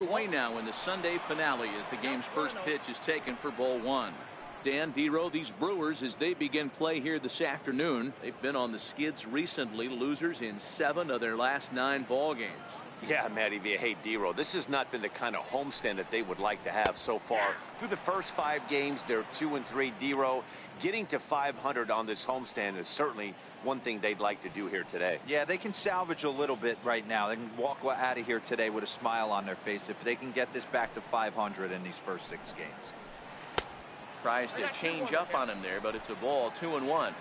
Away now in the Sunday finale as the game's first pitch is taken for ball one. Dan Dero, these Brewers, as they begin play here this afternoon, they've been on the skids recently, losers in 7 of their last 9 ball games. Yeah, Matty V. Hey, Dero, this has not been the kind of homestand that they would like to have so far. Through the first 5 games, they're 2-3. Dero, getting to 500 on this homestand is certainly one thing they'd like to do here today. Yeah, they can salvage a little bit right now. They can walk out of here today with a smile on their face if they can get this back to 500 in these first 6 games. Tries to change up on him there, but it's a ball, 2-1.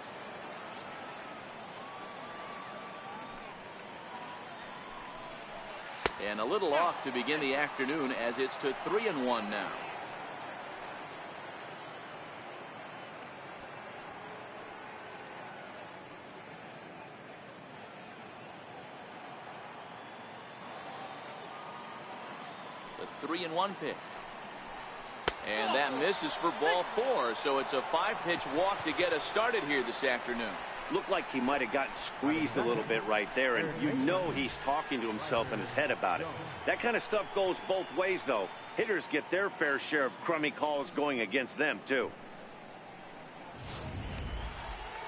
And a little off to begin the afternoon as it's to 3-1 now. The 3-1 pitch. And that misses for ball 4, so it's a 5-pitch walk to get us started here this afternoon. Looked like he might have gotten squeezed a little bit right there, and you know he's talking to himself in his head about it. That kind of stuff goes both ways, though. Hitters get their fair share of crummy calls going against them, too.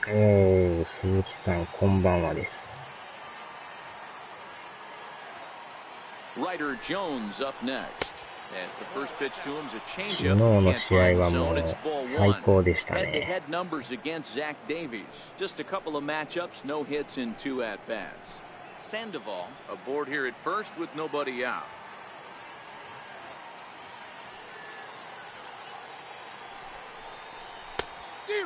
鈴木さん、こんばんはです。Ryder Jones up next. As the first pitch to him is a 昨 changeup. 日の試合はもう最高でしたね。Head-to-head numbers against Zach Davies. Just a couple of matchups, no hits in 2 at-bats. Sandoval aboard here at first with nobody out.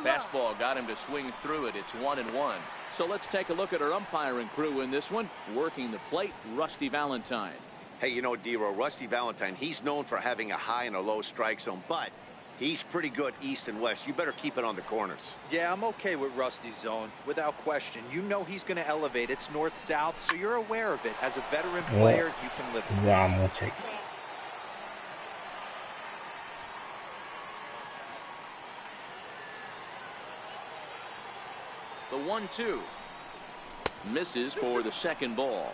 Fastball got him to swing through it. It's 1-1. So let's take a look at our umpiring crew in this one. Working the plate, Rusty Valentine. Hey, you know, Dero, Rusty Valentine, he's known for having a high and a low strike zone, but he's pretty good east and west. You better keep it on the corners. Yeah, I'm okay with Rusty's zone, without question. You know he's going to elevate. It's north-south, so you're aware of it. As a veteran player, you can live with it. もうちょい。The 1-2 misses for the second ball.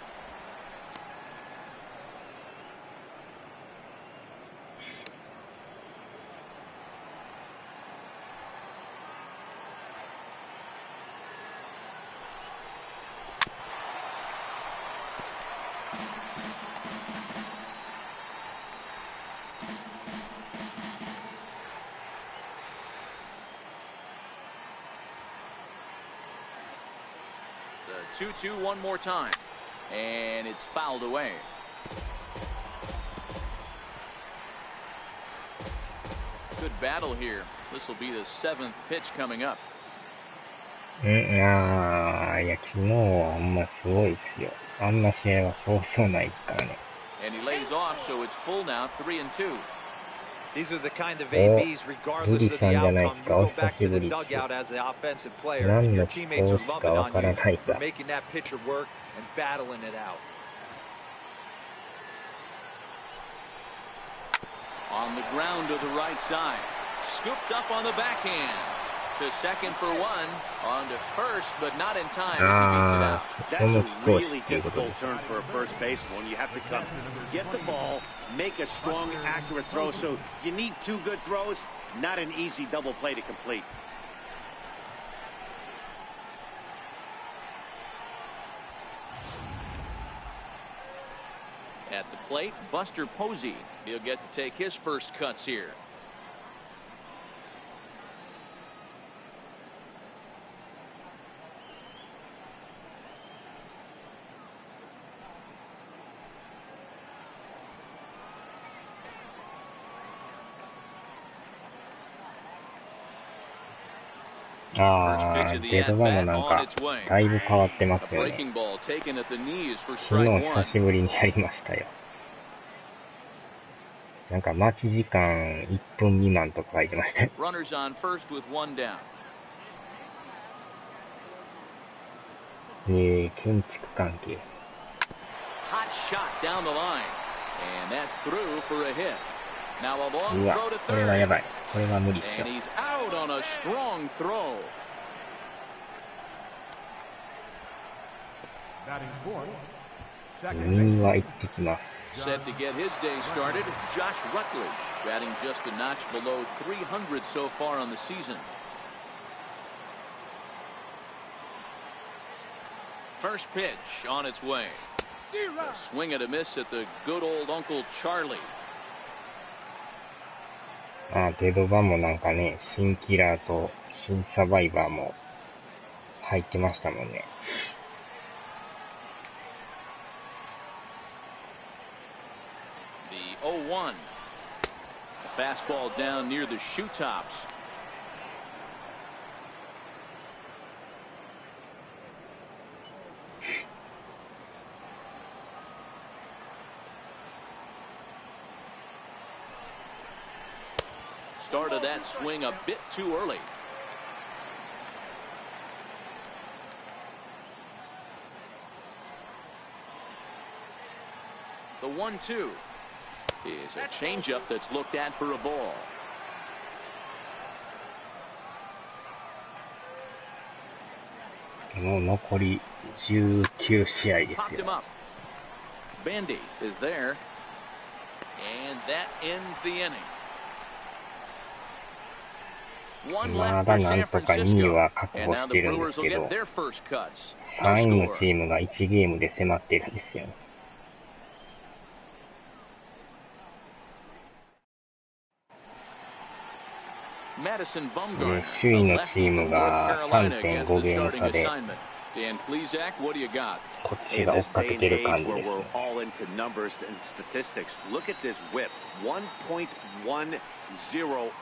The 2-2 one more time, and it's fouled away. Good battle here. This will be the 7th pitch coming up. いや、昨日はほんますごいですよ。あんな試合はそうそうないからね。And he lays off, so it's full now, 3-2. These are the kind of ABs, regardless of the outcome. You go back to the dugout as an offensive player, and your teammates are loving on you for making that pitcher work and battling it out. On the ground to the right side, scooped up on the backhand. To second for 1, on to first, but not in time as he beats it out. That's a really difficult turn for a first baseman. You have to come, get the ball, make a strong, accurate throw. So you need 2 good throws, not an easy double play to complete. At the plate, Buster Posey. He'll get to take his first cuts here.データバーもなんかだいぶ変わってますよね。昨日久しぶりにやりましたよ。なんか待ち時間1分未満とか書いてましたよ。建築関係。うわ、これはやばい。これは無理っしょ。右は行ってきます。Set to get his day started, Josh Rutledge, batting just a notch below 300 so far on the season. First pitch on its way. A swing and a miss at the good old Uncle Charlie. デドバもなんかね、新キラーと新サバイバーも入ってましたもんね。The 0-1. A fastball down near the shoe tops. Started that swing a bit too early. The 1-2 is a changeup that's looked at for a ball.残り19試合ですよ。Popped him up. Bandy is there, and that ends the inning. まだなんとか2位は確保してるんですけど、3位のチームが1ゲームで迫ってるんですよね。首位のチームが 3.5 ゲーム差で、こっちが追っかけてる感じですね。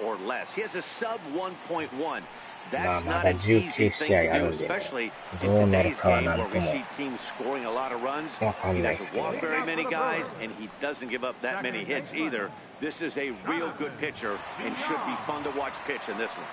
or less. He has a sub 1.1. まだ19試合あるんで、どうなるかはなんともわかんないですけどね。very many guys, and he doesn't give up that many hits either. This is a real good pitcher and should be fun to watch pitch in this one.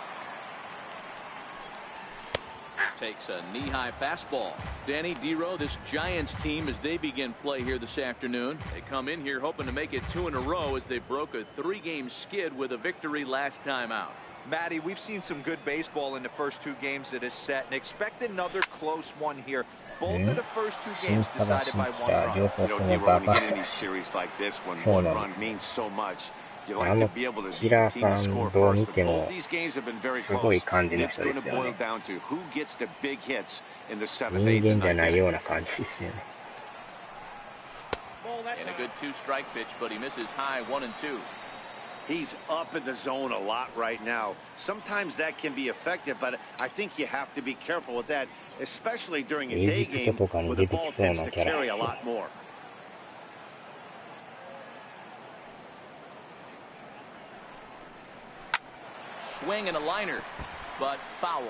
Takes a knee-high fastball. Danny Dero, this Giants team, as they begin play here this afternoon, they come in here hoping to make it 2 in a row as they broke a 3-game skid with a victory last time out. Matty, we've seen some good baseball in the first 2 games that is set, and expect another close one here. Both of the first 2 games decided by 1 run. You know, Dero, when you get in these series like this, when 1 run means so much. キラーさんどう見てもすごい感じの人ですよね。人間じゃないような感じですよね。And a good 2-strike pitch, but he misses high 1 and 2. He's up in the zone a lot right now. Sometimes that can be effective, but I think you have to be careful with that, especially during a day game where the ball tends to carry a lot more. Swing and a liner, but foul.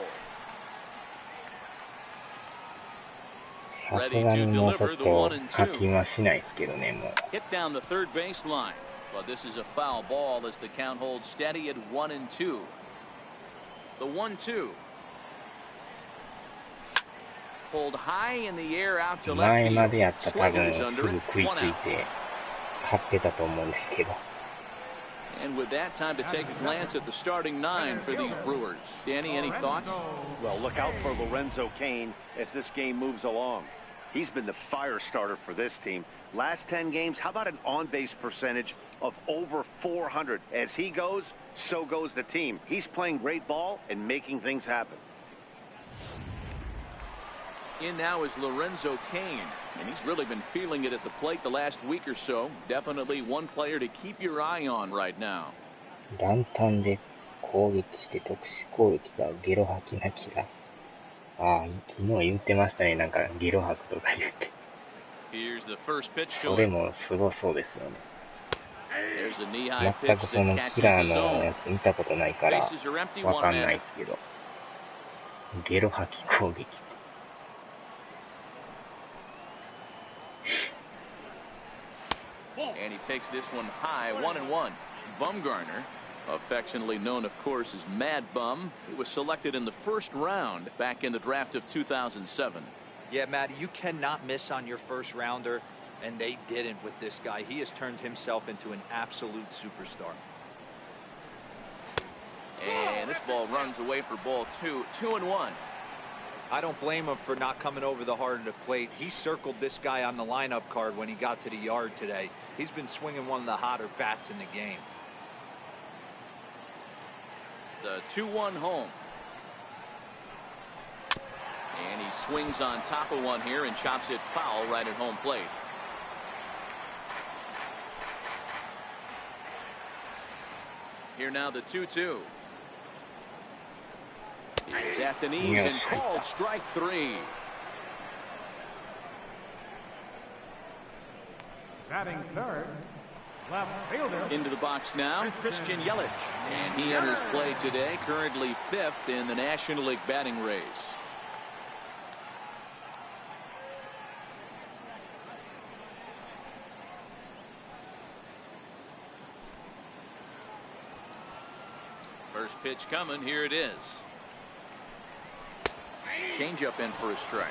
さすがにもうちょっと課金はしないですけどね、もう。Hit down the third baseline, but this is a foul ball as the count holds steady at 1 and 2. The 1-2. Pulled high in the air out to left 前ま field. でやったら多分す Swing ぐ is under 食い it, つ 1 い out. て勝ってたと思うんですけど。And with that, time to take a glance at the starting 9 for these Brewers. Danny, any thoughts? Well, look out for Lorenzo Cain as this game moves along. He's been the fire starter for this team. Last 10 games, how about an on-base percentage of over 400? As he goes, so goes the team. He's playing great ball and making things happen. In now is Lorenzo Cain, and he's really been feeling it at the plate the last week or so. Definitely one player to keep your eye on right now. ランタンで攻撃して特殊攻撃がゲロ吐きなきが。ああ、昨日言ってましたね。なんかゲロ吐くとか言って。Here's the first pitch to それもすごそうですよね。There's a knee-high 全 pitch くその that キ catches ラー the の zone. やつ見たことないから Bases are empty, わか one んない man. ですけど。ゲロ吐き攻撃って。And he takes this one high, 1 and 1. Bumgarner, affectionately known, of course, as Mad Bum, he was selected in the first round back in the draft of 2007. Yeah, Matt, you cannot miss on your first rounder, and they didn't with this guy. He has turned himself into an absolute superstar. And this ball runs away for ball 2, 2 and 1. I don't blame him for not coming over the heart of the plate. He circled this guy on the lineup card when he got to the yard today. He's been swinging one of the hotter bats in the game. The 2-1 home. And he swings on top of one here and chops it foul right at home plate. Here now the 2-2. He's at the knees and called strike 3. Batting third, left fielder. Into the box now, Christian Yelich. And he enters play today, currently 5th in the National League batting race. First pitch coming, here it is. Changeup in for a strike.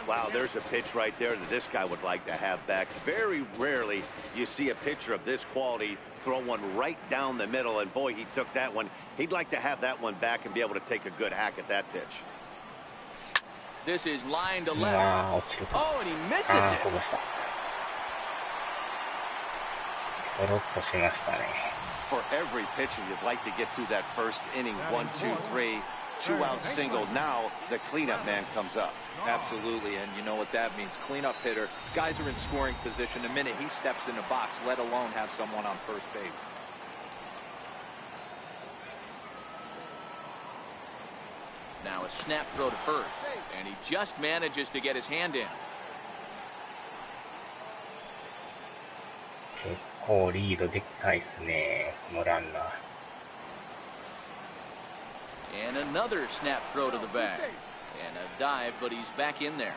Wow, there's a pitch right there that this guy would like to have back. Very rarely you see a pitcher of this quality throw one right down the middle, and boy, he took that one. He'd like to have that one back and be able to take a good hack at that pitch. This is line to left. Oh, and he misses it. For every pitcher, you'd like to get through that first inning. 1, 2, 3, 2-out single. Now the cleanup man comes up. Absolutely, and you know what that means. Cleanup hitter. Guys are in scoring position the minute he steps in the box, let alone have someone on first base. Now a snap throw to first, and he just manages to get his hand in. 結構リードできないですね、このランナー。And another snap throw to the bag. And a dive, but he's back in there.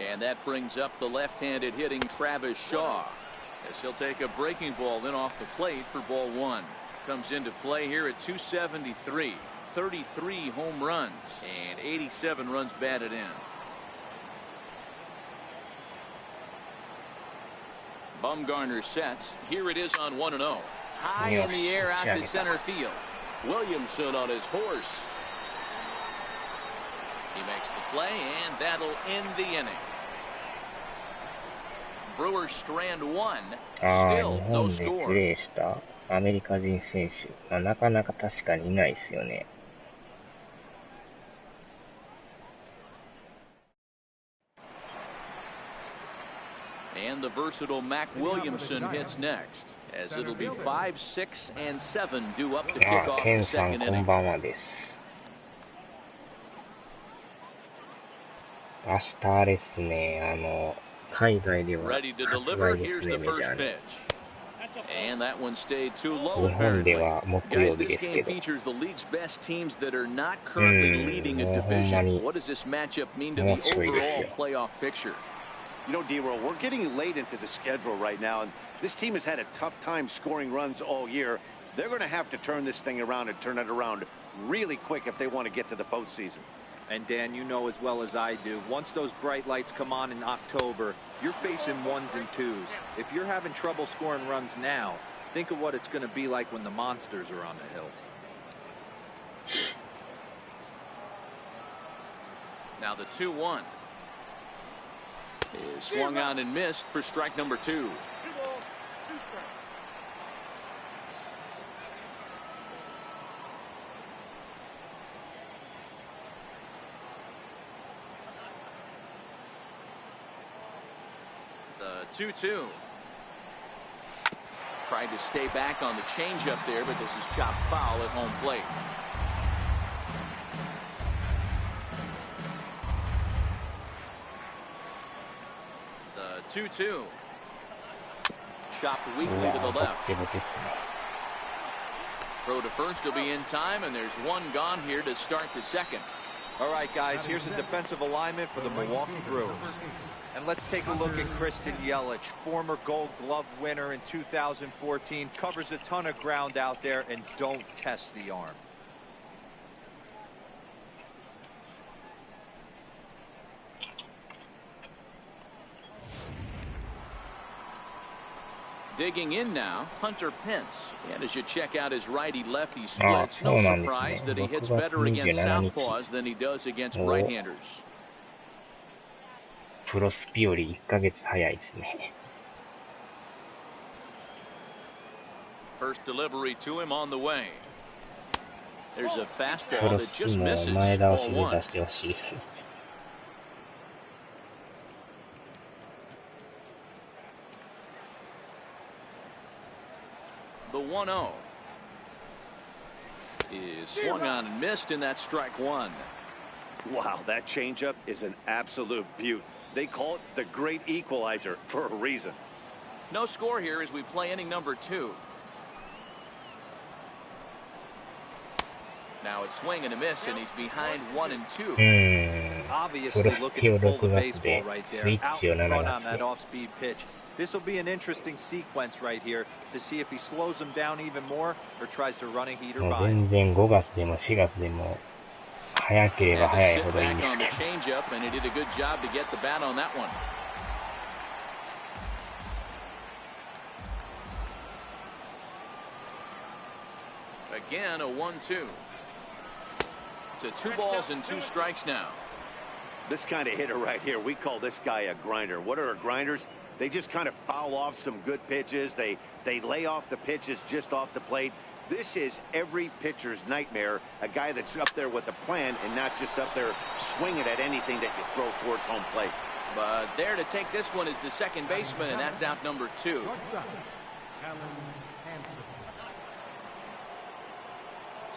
And that brings up the left-handed hitting Travis Shaw, as he'll take a breaking ball in off the plate for ball 1. Comes into play here at 273. 33 home runs and 87 runs batted in. Bumgarner sets. Here it is on 1-0. High in the air out to center field. Williamson on his horse. He makes the play, and that'll end the inning. Brewers strand 1. Still no score. 日本でプレーしたアメリカ人選手、なかなか確かにいないですよね。And the versatile Mac Williamson hits next, as it'll be 5, 6, and 7 due up to kick off the second inning. こんばんはです。明日あれっすね、海外では発売ですね、メジャーに。And that one stayed too low. 日本では木曜日ですけど。Guys, this game features the league's best teams that are not currently leading a division. What does this matchup mean to the overall playoff picture? You know, D-Roll, we're getting late into the schedule right now, and this team has had a tough time scoring runs all year. They're going to have to turn this thing around and turn it around really quick if they want to get to the postseason. And Dan, you know as well as I do, once those bright lights come on in October, you're facing 1s and 2s. If you're having trouble scoring runs now, think of what it's going to be like when the monsters are on the hill. Now the 2-1 is swung on and missed for strike number 2. The 2-2. Tried to stay back on the changeup there, but this is chopped foul at home plate. The 2-2. Chopped weakly to the left. Throw to first will be in time, and there's one gone here to start the second. All right, guys, here's a defensive alignment for the Milwaukee Brewers. And let's take a look at Christian Yelich, former Gold Glove winner in 2014, covers a ton of ground out there, and don't test the arm. Digging in now, Hunter Pence. And as you check out his righty-lefty splits, no surprise that he hits better against southpaws than he does against right-handers. プロスピより1ヶ月早いですね。First delivery to him on the way. There's a プ fastball ロ that ス just も misses. 前倒 Ball しで one. 出してほしいです。The 1-0 is swung on and missed, and that's strike one. Wow, that changeup is an absolute beaut. They call it the great equalizer for a reason. No score here as we play inning number 2. Now it's swing and a miss, and he's behind 1 and 2. Obviously looking to pull the baseball right there, out in front on that off-speed pitch. This will be an interesting sequence right here to see if he slows him down even more or tries to run a heater もう by. 全然5月でも4月でも早ければ And 早い to ほ sit どいいん back です on the けど。 changeup, and he did a good job to get the bat on that one. Again, a 1-2. To 2 balls and 2 strikes now. This kind of hitter right here, we call this guy a grinder. What are grinders? They just kind of foul off some good pitches. They lay off the pitches just off the plate. This is every pitcher's nightmare, a guy that's up there with a plan and not just up there swinging at anything that you throw towards home plate. But there to take this one is the second baseman, and that's out number 2.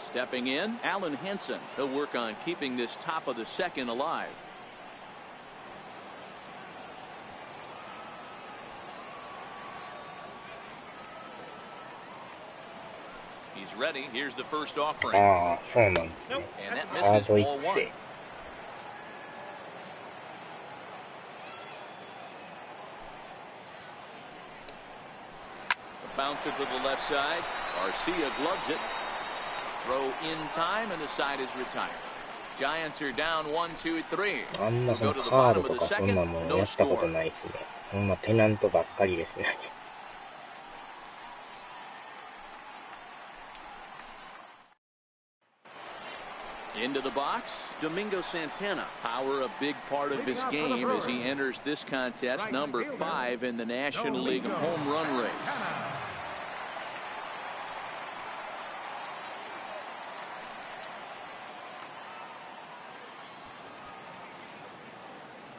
Stepping in, Alan Henson. He'll work on keeping this top of the second alive. He's ready. Here's the first offering. ああ、そうなんですね。 And that カー misses ド ball 育 one. 成。Bouncer to the left side. Garcia gloves it. Throw in time, and the side is retired. Giants are down 1, 2, 3. あんま We'll その go to the カー bottom ド of と the かそんな second. もん No やったこと score. ないですね。ほんまテナントばっかりですね。Into the box, Domingo Santana. Power a big part of his game as he enters this contest, number 5 in the National League home run race.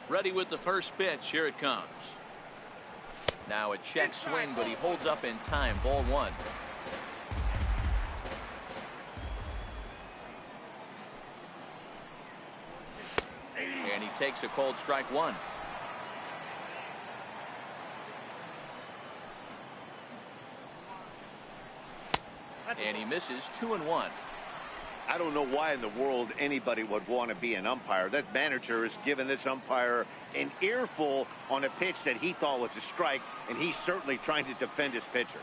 Ready with the first pitch. Here it comes. Now a check swing, but he holds up in time. Ball one. And he takes a cold strike one. And he misses 2-1. I don't know why in the world anybody would want to be an umpire. That manager has given this umpire an earful on a pitch that he thought was a strike, and he's certainly trying to defend his pitcher.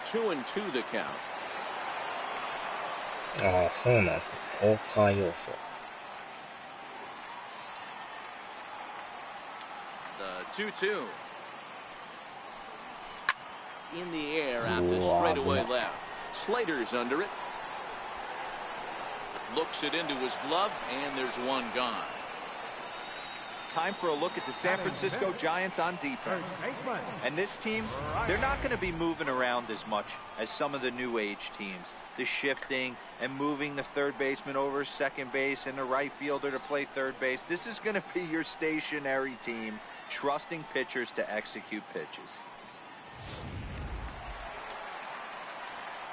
2-2 the count. ああ、そうなんですね。ポーカー要素。The 2-2. In the air out to straightaway left. Slater's under it. Looks it into his glove, and there's one gone. Time for a look at the San Francisco Giants on defense. And this team, they're not going to be moving around as much as some of the new age teams. The shifting and moving the third baseman over second base and the right fielder to play third base. This is going to be your stationary team, trusting pitchers to execute pitches.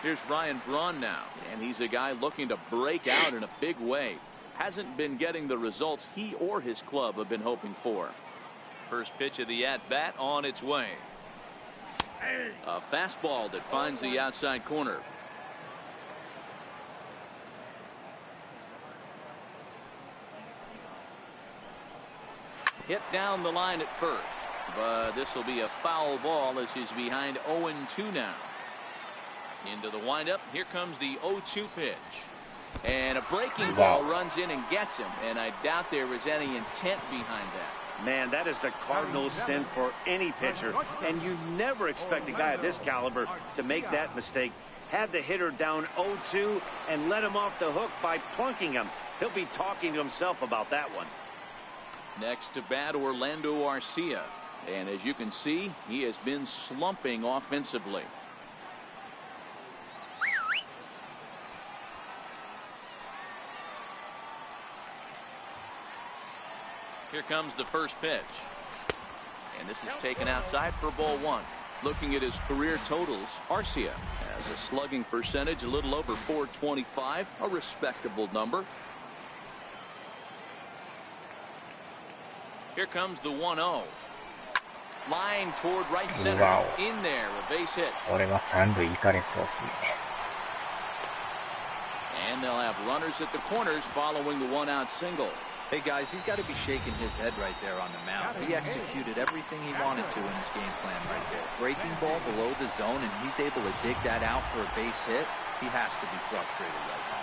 Here's Ryan Braun now, and he's a guy looking to break out in a big way. Hasn't been getting the results he or his club have been hoping for. First pitch of the at-bat on its way. A fastball that finds the outside corner. Hit down the line at first, but this will be a foul ball as he's behind 0-2 now. Into the windup. Here comes the 0-2 pitch. And a breaking ball runs in and gets him. And I doubt there was any intent behind that. Man, that is the cardinal sin for any pitcher, and you never expect a guy of this caliber to make that mistake. Had the hitter down 0-2 and let him off the hook by plunking him. He'll be talking to himself about that one. Next to bat, Orlando Arcia. And as you can see, he has been slumping offensively. Here comes the first pitch. And this is taken outside for ball one. Looking at his career totals, Arcia has a slugging percentage a little over .425, a respectable number. Here comes the 1-0. Line toward right center. Wow. In there, a base hit. これは三塁行かれそうですね。 And they'll have runners at the corners following the one-out single. Hey guys, he's got to be shaking his head right there on the mound. He executed everything he wanted to in his game plan right there. Breaking ball below the zone, and he's able to dig that out for a base hit. He has to be frustrated right now.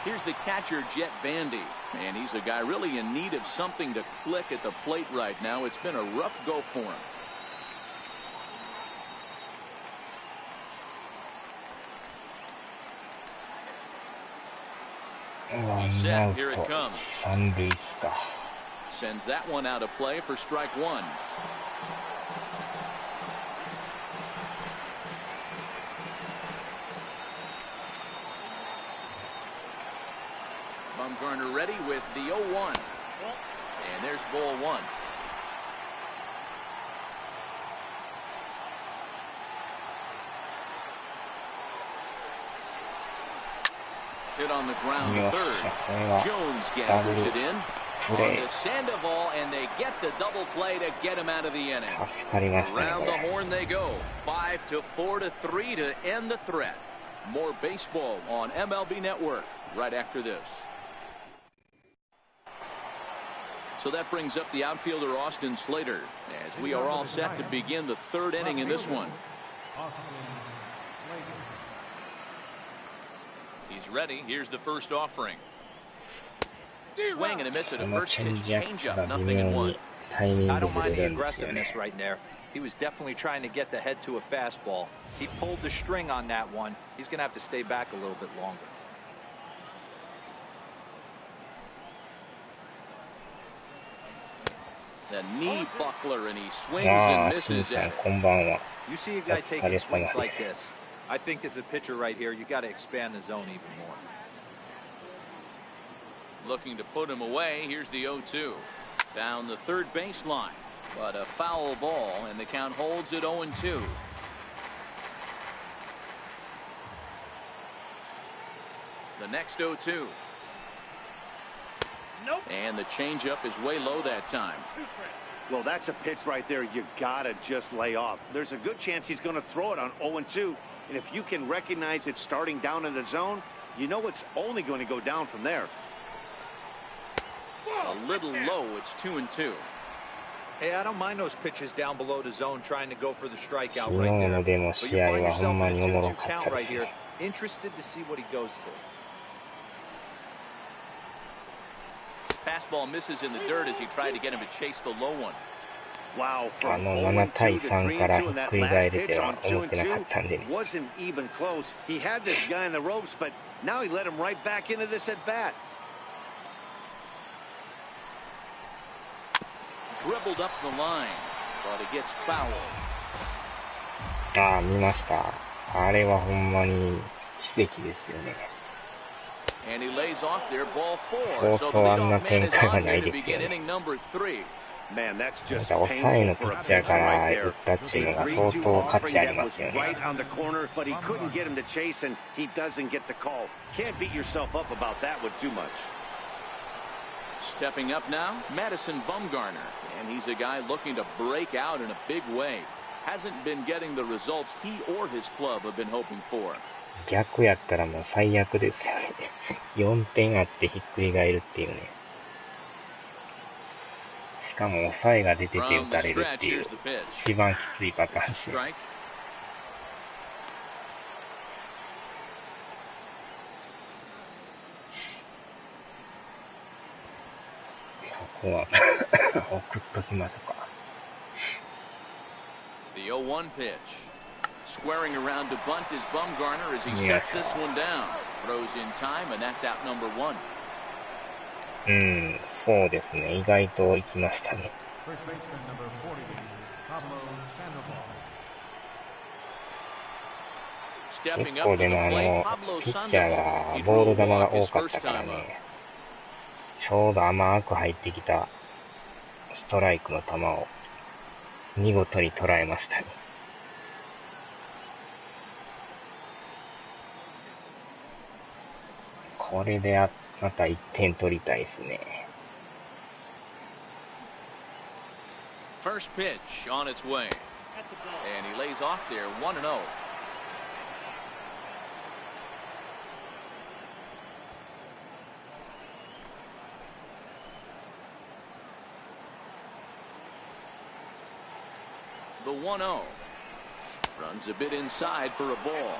Here's the catcher, Jet Bandy. And he's a guy really in need of something to click at the plate right now. It's been a rough go for him. Set, here it comes. 三塁っすか。 Sends that one out of play for strike one. Bumgarner ready with the 0-1. And there's ball one. Hit on the ground to third. Jones gathers it in. On to Sandoval, and they get the double play to get him out of the inning. Around the horn they go. 5-4 to 3 to end the threat. More baseball on MLB Network right after this. So that brings up the outfielder Austin Slater as we are all set to begin the third inning in this one. He's ready. Here's the first offering. Swing and a miss at a first pitch changeup. 0-1. I don't mind the aggressiveness right there. He was definitely trying to get the head to a fastball. He pulled the string on that one. He's going to have to stay back a little bit longer. The knee buckler, and he swings and misses at it. You see a guy taking swings like this. I think as a pitcher right here, you got to expand the zone even more. Looking to put him away. Here's the 0-2. Down the third baseline. But a foul ball, and the count holds at 0-2. The next 0-2. Nope. And the changeup is way low that time. Well, that's a pitch right there you gotta just lay off. There's a good chance he's going to throw it on 0-2. And if you can recognize it starting down in the zone, you know it's only going to go down from there. A little low. It's 2-2. Hey, I don't mind those pitches down below the zone trying to go for the strikeout right there. But you find yourself in a 2-2 count right here. Interested to see what he goes to. Fastball misses in the dirt as he tried to get him to chase the low one. Wow, from 0-2 to 3-2 in that last pitch on 2-2 wasn't even close. He had this guy in the ropes, but now he let him right back into this at bat. Dribbled up the line, but it gets fouled. 見ました。あれはほんまに奇跡ですよね。And he lays off there, ball 4. So the leadoff man is on here to begin inning number 3. Man, that's just painful for a pitcher right there. They agreed to offering that was right on the corner, but he couldn't get him to chase, and he doesn't get the call. Can't beat yourself up about that one too much. Stepping up now, Madison Bumgarner, and he's a guy looking to break out in a big way. Hasn't been getting the results he or his club have been hoping for. 逆やったらもう最悪ですよね。4点あってひっくり返るっていうね。しかも抑えが出てて打たれるっていう一番きついパターンですよ。こは送っときましょうか。The 0-1 pitch. Squaring around to bunt is Bumgarner as he sets this one down. Throws in time, and that's out number 1. そうですね。意外と行きましたね。First baseman number 40, Pablo Sandoval. 結構でもピッチャーがボール球が多かったからね、ちょうど甘く入ってきたストライクの球を見事に捉えましたね。これでまた1点取りたいですね。First pitch on its way. And he lays off there 1-0. The 1-0 runs a bit inside for a ball.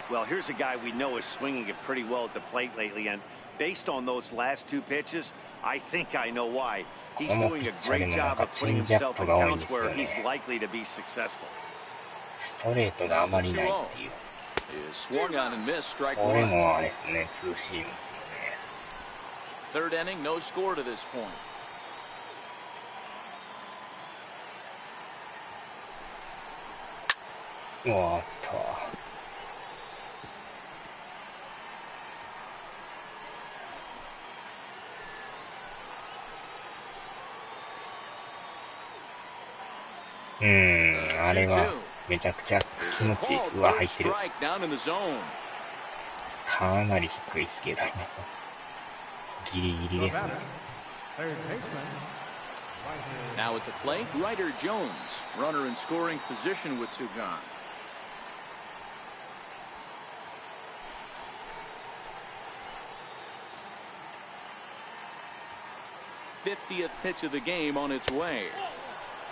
Well, here's a guy we know is swinging it pretty well at the plate lately, and based on those last 2 pitches, I think I know why. He's doing a great job of putting himself in counts where he's likely to be successful. ストレートがあまりないっていう。Swung on and missed, strike これ 1. もあれですね、ツーシームですよね。 Third inning, no score to this point. うわーっと。あれはめちゃくちゃ気持ちいい。うわ、入ってる。かなり低いですけど。ギリギリですね。Third baseman, Now at the plate, Ryder Jones, runner in scoring position with Sugan. '50th pitch of the game on its way.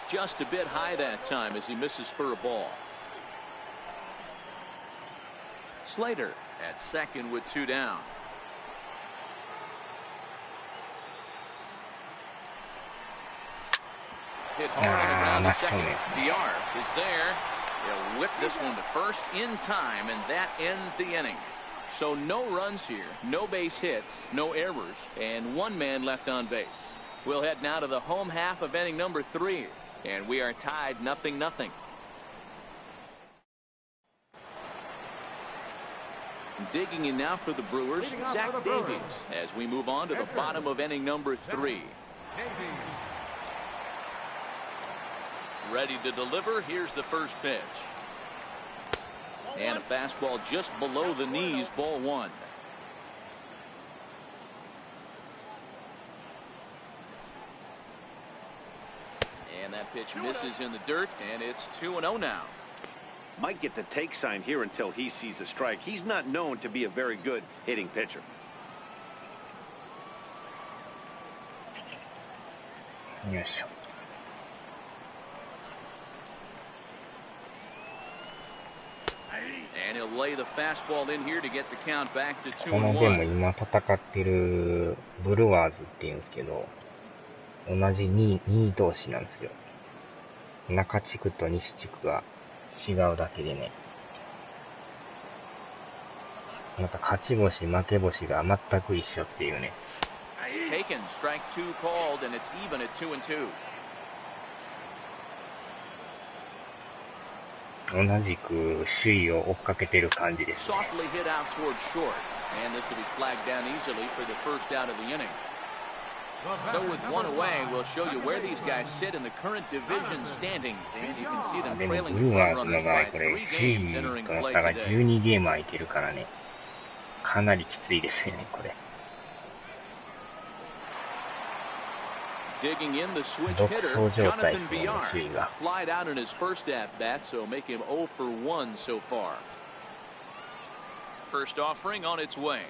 Just a bit high that time as he misses for a ball. Slater at second with 2 down. Hit hard on the ground to second. DR is there. He'll whip this one to first in time, and that ends the inning. So no runs here, no base hits, no errors, and 1 man left on base. We'll head now to the home half of inning number 3, and we are tied 0-0. Digging in now for the Brewers, Zach Davies, as we move on to the bottom of inning number 3. Ready to deliver. Here's the first pitch. And a fastball just below the knees, ball 1. And that pitch misses in the dirt, and it's 2-0 now. Might get the take sign here until he sees a strike. He's not known to be a very good hitting pitcher. Yes. And he'll lay the fastball in here to get the count back to このゲーム 2-1. 今戦ってるブルワーズっていうんですけど、同じ2位同士なんですよ。中地区と西地区が違うだけでね。また勝ち星負け星が全く一緒っていうね。Taken, strike 2 called, and it's even at 2-2. 同じく首位を追っかけてる感じですね。 Softly hit out towards short, and this will be flagged down easily for the first out of the inning. So with 1 away, we'll show you where these guys sit in the current division standings, and you can see them でも trailing ブル the ワ front ーズの runners 場合 by これ 3 首 games 位 entering との play 差が today. 12ゲーム空いてるからね。かなりきついですよね、これ。 Digging in the switch 独 hitter, 走状態 Jonathan ですよね、 Villar. 首位が。 Flied out in his first at-bat, so make him 0 for 1 so far. First offering on its way.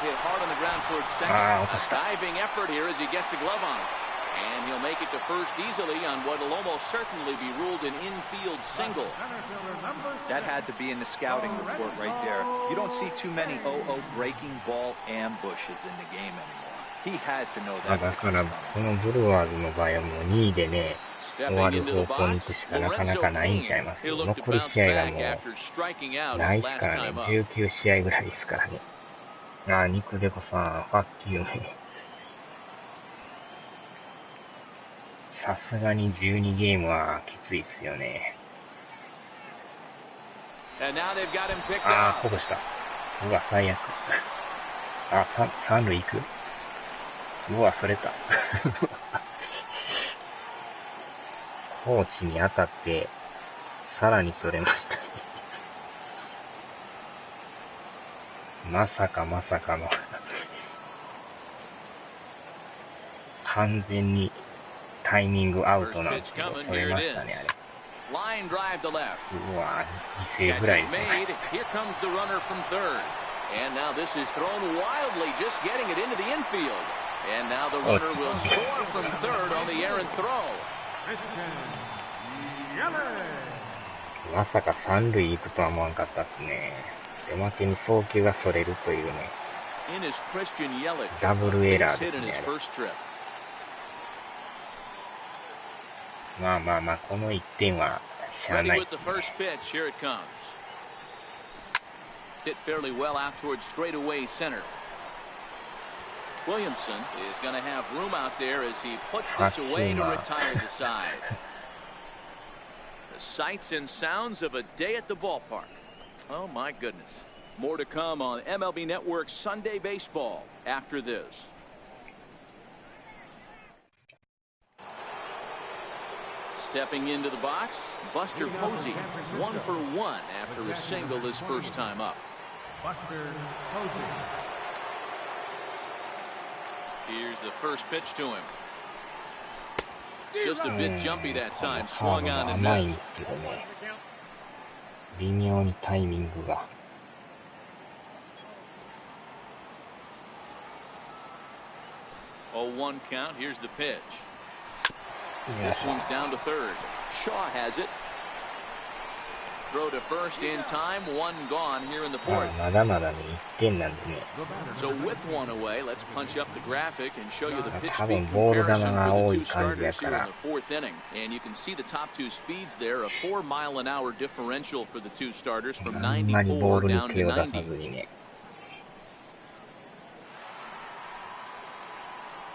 Hit hard on the ground towards second. A diving effort here as he gets a glove on it. And he'll make it to first easily on what will almost certainly be ruled an infield single. That had to be in the scouting report right there. You don't see too many 0-0 breaking ball ambushes in the game anymore. He had to know that. だからこのブルワーズの場合はもう2位でね、終わる方向に行くしかなかなかないんちゃいますよ。残り試合がもうないですからね。19試合ぐらいですからね。ああ、ニクデコさん、ファッキーね。さすがに12ゲームはきついっすよね。ああ、こぼした。うわ、最悪。あ、三塁行く？うわ、それた。コーチに当たって、さらにそれましたね。まさかまさかの。完全にタイミングアウトなんですけど、それましたね、あれ。うわ、犠牲ぐらいですね。And now this is thrown wildly, just getting it into the infield. And now the runner will score from third on the errant throw. まさか三塁行くとは思わなかったですね。おまけに送球がそれるというね。ダブルエラーですね。まあまあまあ、この1点はしゃあないですね。Hit fairly well out towards straightaway center. Williamson is going to have room out there as he puts this away to retire the side. The sights and sounds of a day at the ballpark. Oh my goodness. More to come on MLB Network's Sunday Baseball after this. Stepping into the box, Buster Posey, 1 for 1 after a single his first time up. Here's the first pitch to him. Just a bit jumpy that time, swung on and missed. 微妙にタイミングが。0-1 count. Here's the pitch. This one's down to third. Shaw has it. Throw to first in time. One gone here in the fourth. まだまだね、1点なんでね。So with one away, let's punch up the graphic and show you the pitch 多 speed 分ボール球 comparison が for 多 the い two 感じや starters か here ら。 in the fourth inning. And you can see the top two speeds there, a 4-mile-an-hour differential for the two starters from あんまりボー 94 ルに down 手 to を出さず 90. にね。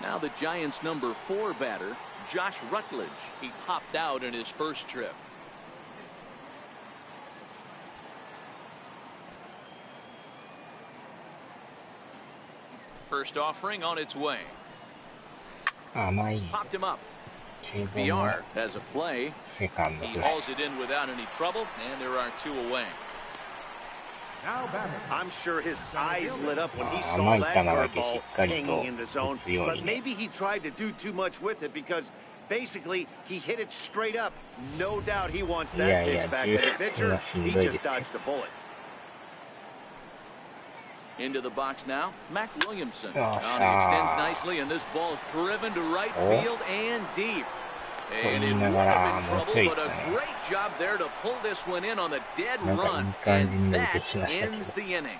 Now the Giants' number 4 batter, Josh Rutledge. He popped out in his first trip. First offering on its way. 甘い。 Popped him up. 中盤の VR has a play. セカンド He フライ。 hauls it in without any trouble, and there are 2 away. I'm sure his eyes lit up when he saw 甘い that 球だけし curveball っかりと hanging in the 打 zone. つよう But にね。 maybe he tried to do too much with it because basically he hit it straight up. No doubt he wants that Yeah, pitch back. yeah, But the pitcher, he dude. just dodged a bullet. Into the box now, Mac Williamson. Oh, He extends nicely, and this ball is driven to right field and deep. And it would have been trouble, but a great job there to pull this one in on a dead run. And that ends the inning.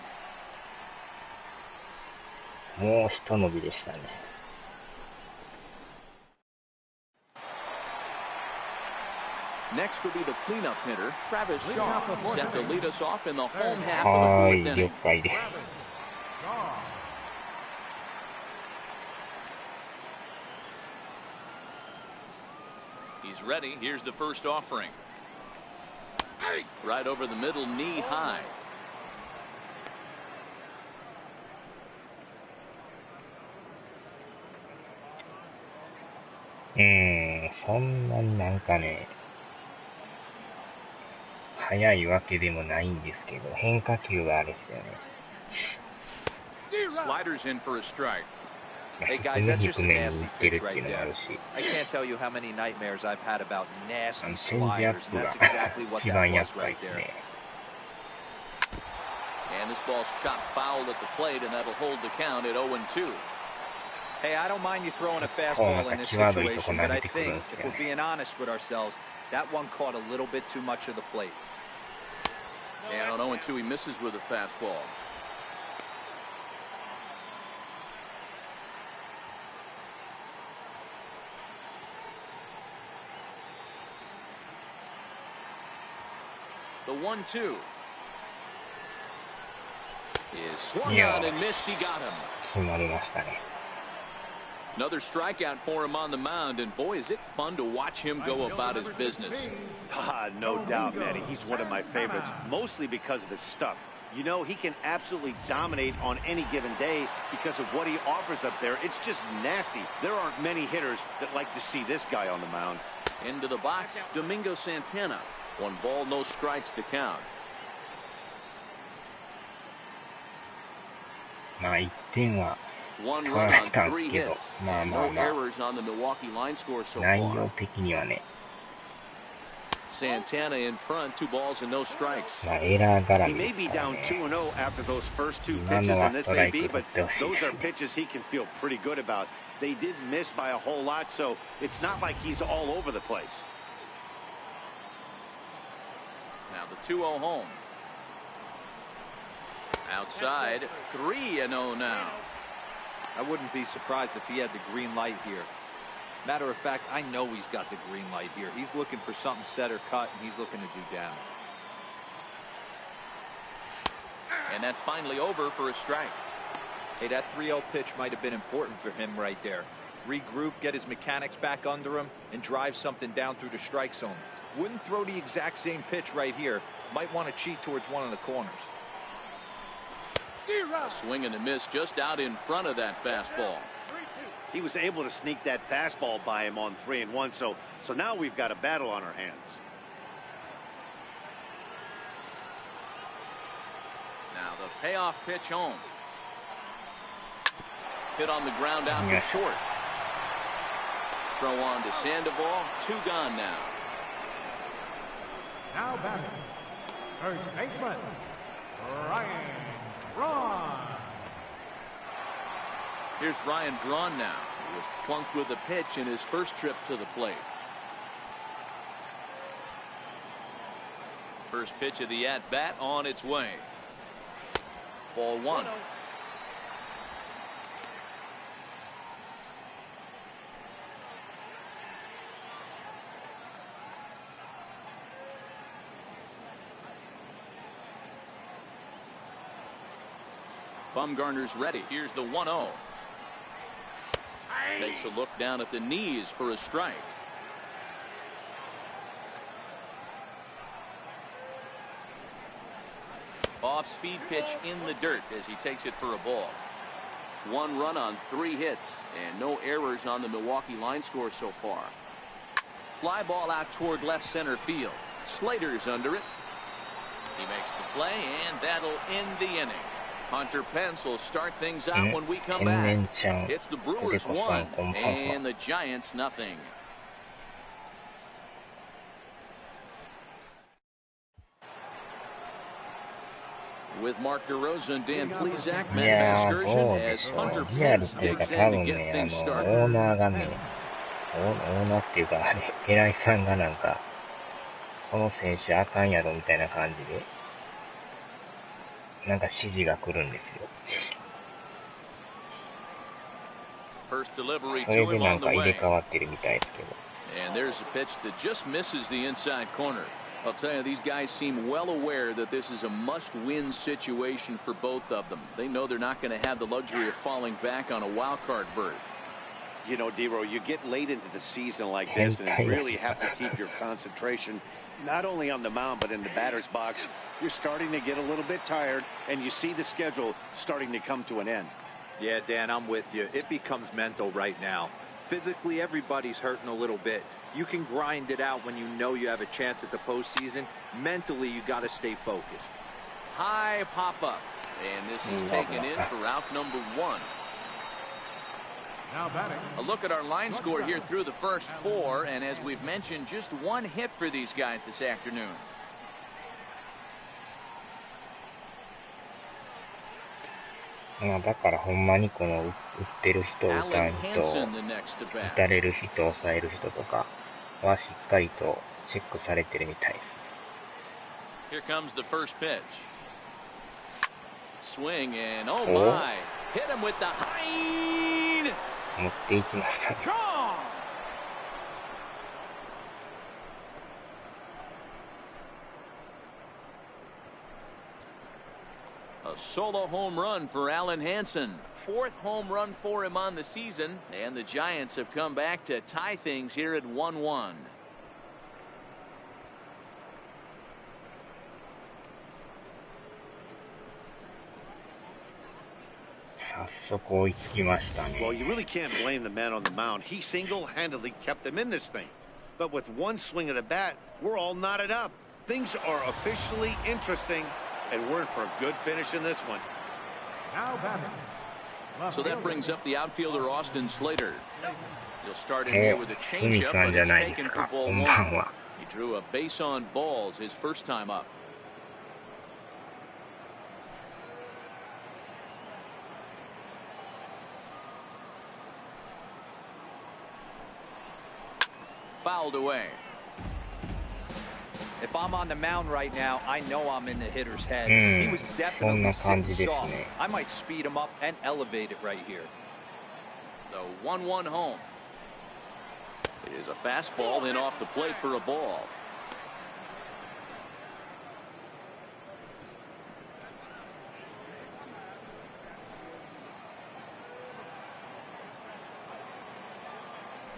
もう一伸びでしたね。Next will be the cleanup hitter, Travis Shaw, set to lead us off in the home half of the は fourth ーい、了 inning. 解です。He's ready. Here's the first offering. Right over the middle, knee high. そんなになんかね、速いわけでもないんですけど、変化球があれですよね。 Sliders in for a strike. Hey 低 guys, め that's just 低 a めに nasty 打ってる pitch っていう right のもあ there. るし、 I can't tell you how many nightmares I've had about nasty チェンジアッ sliders, プ and が that's exactly what 一 that 番 was 厄介 right です there. ね。 And this ball's chopped foul at the plate, and that'll hold the count at 0-2. Hey, I don't mind you throwing a fastball in this situation, but I think if we're being honest with ourselves, that one caught a little bit too much of the plate. And on 0-2, he misses with a fastball. The 1-2 is swung on and missed. He got him. Another strikeout for him on the mound, and boy, is it fun to watch him go about his business. No doubt, Manny. He's one of my favorites, mostly because of his stuff. You know, he can absolutely dominate on any given day because of what he offers up there. It's just nasty. There aren't many hitters that like to see this guy on the mound. Into the box, Domingo Santana. 1 ball, no strikes to count. まあ1点は One 取ら run れ on たんです 3 けど、 hits. まあまあ No まあ errors on the Milwaukee line score so 内 far. 容的にはね、 Santana in front, 2 balls and no strikes. まあエラー絡 He みで may す be から down ね。 2-0 after those first 2 今 pitches のは in ス this トライク AB, 取 but ってほしい those し are pitches he can feel pretty good about. They did miss by a whole lot, so it's not like he's all over the place. Now the 2-0 home. Outside, 3-0 now. I wouldn't be surprised if he had the green light here. Matter of fact, I know he's got the green light here. He's looking for something set or cut, and he's looking to do damage. And that's finally over for a strike. Hey, that 3-0 pitch might have been important for him right there. Regroup, get his mechanics back under him, and drive something down through the strike zone. Wouldn't throw the exact same pitch right here. Might want to cheat towards one of the corners. A swing and a miss just out in front of that fastball. He was able to sneak that fastball by him on 3-1, so now we've got a battle on our hands. Now the payoff pitch home. Hit on the ground out to short. Throw on to Sandoval. 2 gone now. Now batting, first baseman, Ryan Braun. Here's Ryan Braun now. He was plunked with a pitch in his first trip to the plate. First pitch of the at-bat on its way. Ball 1. Bumgarner's ready. Here's the 1-0. Takes a look down at the knees for a strike. Off-speed pitch in the dirt as he takes it for a ball. 1 run on 3 hits and no errors on the Milwaukee line score so far. Fly ball out toward left center field. Slater's under it. He makes the play, and that'll end the inning. Hunter Pence will start things out when we come back. It's the Brewers 1 and the Giants nothing. With Mark DeRosa and Dan Plesac, Matt Vasgersian as Hunter Pence digs in to get things started. オーナーがね、オーナーっていうか、あれ、偉いさんがなんか、この選手あかんやろみたいな感じで、なんか指示が来るんですよ。それでなんか入れ替わってるみたいですけど。And there's a pitch that just misses the inside corner. I'll tell you, these guys seem well aware that this is a must-win situation for both of them. They know they're not going to have the luxury of falling back on a wild card berth. You know, D-Row, you get late into the season like this and you really have to keep your concentration not only on the mound but in the batter's box. You're starting to get a little bit tired and you see the schedule starting to come to an end. Yeah, Dan, I'm with you. It becomes mental right now. Physically, everybody's hurting a little bit. You can grind it out when you know you have a chance at the postseason. Mentally, you got to stay focused. High pop-up. And this is taken in for out number 1. Now batting. A look at our line score here through the first 4. And as we've mentioned, just 1 hit for these guys this afternoon. まあだからほんまにこの打ってる人、打たん人、打たれる人、抑える人とかはしっかりとチェックされてるみたいです。Here comes the first pitch. Swing and oh my. Hit him with the high. 持っていきましたね。A solo home run for Alan Hansen. Fourth home run for him on the season. And the Giants have come back to tie things here at 1-1. 早速追いつきましたね。 Well, you really can't blame the man on the mound. He single-handedly kept them in this thing. But with one swing of the bat, we're all knotted up. Things are officially interesting, and we're in for a good finish in this one. Now batting. So that brings up the outfielder Austin Slater. He'll start in here with a changeup, but it's taken for ball one. He drew a base on balls his first time up. Fouled away. If I'm on the mound right now, I know I'm in the hitter's head. He was definitely sitting soft. I might speed him up and elevate it right here. The 1-1 home. It is a fastball, then off the plate for a ball.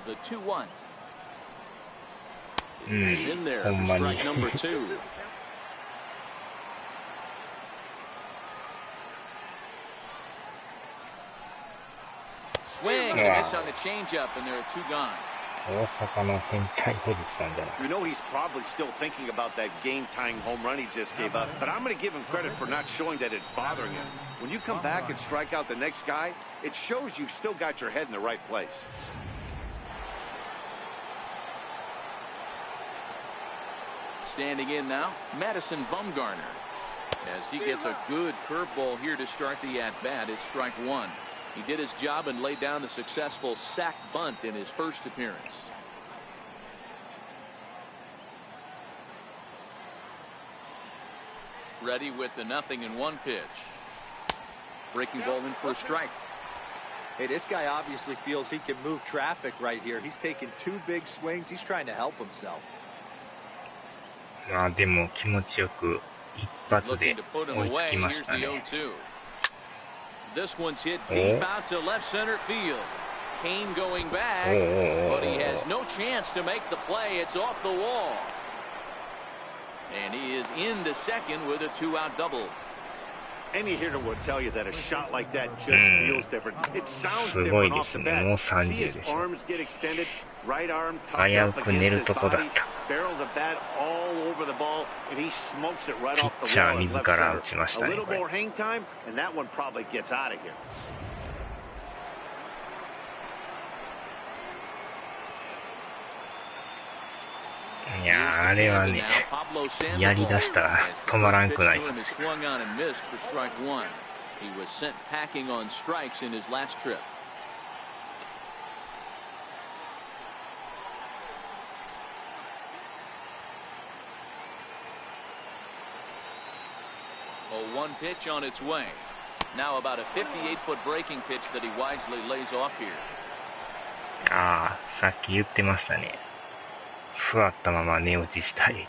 The 2-1. He's in there for strike number 2. Swing and a miss on the changeup, and there are 2 gone. 大阪の天才おじさんじゃない。 You know he's probably still thinking about that game-tying home run he just gave up, but I'm going to give him credit for not showing that it's bothering him. When you come back and strike out the next guy, it shows you've still got your head in the right place. Standing in now, Madison Bumgarner. As he gets a good curveball here to start the at-bat, it's strike 1. He did his job and laid down the successful sac bunt in his first appearance. Ready with the 0-1 pitch. Breaking ball in for a strike. Hey, this guy obviously feels he can move traffic right here. He's taking 2 big swings. He's trying to help himself. まあでも気持ちよく一発で追いつきましたね。 This one's hit deep out to left center field. Kane going back, but he has no chance to make the play. It's off the wall. And he is into second with a 2-out double. Any hitter will tell you that a shot like that just feels different. It sounds different off the bat. See his arms get extended, right arm tucked up against his body, barrel the bat all over the ball, and he smokes it right off the wall in left center. A little more hang time, and that one probably gets out of here. いやあれはね、やりだしたら止まらんくなります。 He was sent packing on strikes in his last trip. A 1 pitch on its way. Now about a 58-foot breaking pitch that he wisely lays off here. ああ、さっき言ってましたね。座ったまま寝落ちしたい。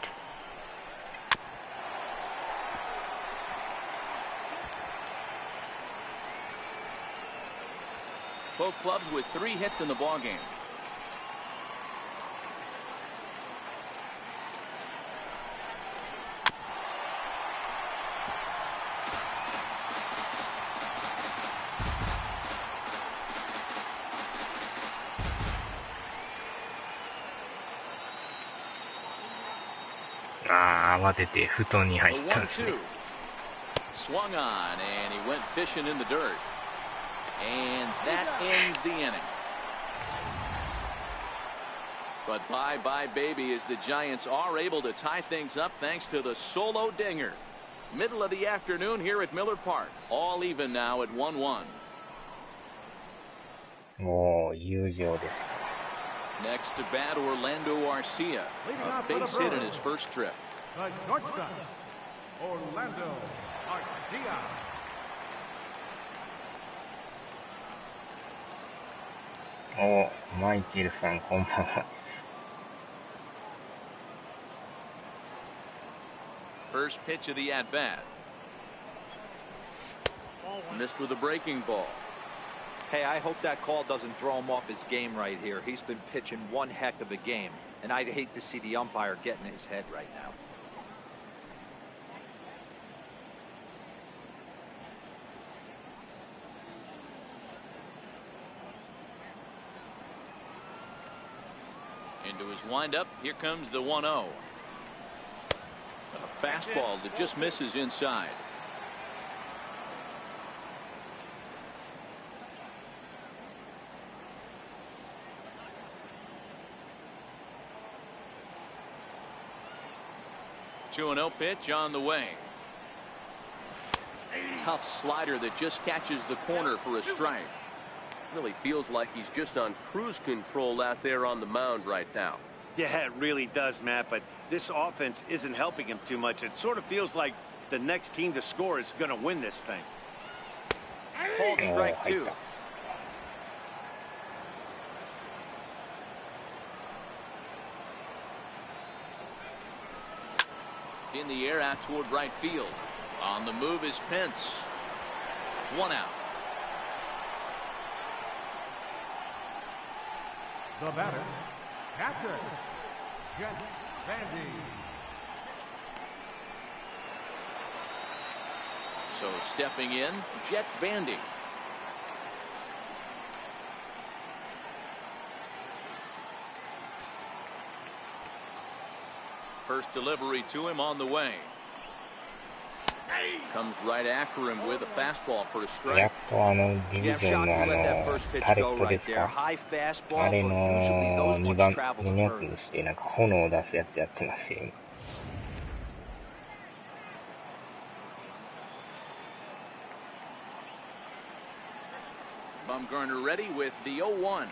Both clubs with 3 hits in the ball game. Ah, 慌てて布団に入ったんですね。 Swung on and he went fishing in the dirt. And that ends the inning. But bye-bye, baby, as the Giants are able to tie things up thanks to the solo dinger. Middle of the afternoon here at Miller Park. All even now at 1-1. もう友情です。 Next to bat, Orlando Arcia. A base hit in his first trip. The shortstop, Orlando Arcia. お、マイケルさんこんばんは。 First pitch of the at-bat. Missed with a breaking ball. Hey, I hope that call doesn't throw him off his game right here. He's been pitching one heck of a game, and I'd hate to see the umpire get in his head right now. Into his windup, here comes the 1-0. A fastball that just misses inside. Two and 0 pitch on the way. Tough slider that just catches the corner for a strike. Really feels like he's just on cruise control out there on the mound right now. Yeah, it really does, Matt, but this offense isn't helping him too much. It sort of feels like the next team to score is going to win this thing. Called strike two. In the air out toward right field. On the move is Pence. One out. The batter, catcher, Jet Bandy. So stepping in, Jet Bandy. First delivery to him on the way. Comes right after him with a fastball for a や strike. っとディビジョンのタレットですか。あれの2のやつにしてなんか炎を出すやつやってますよ。 Bumgarner ready with the 0-1.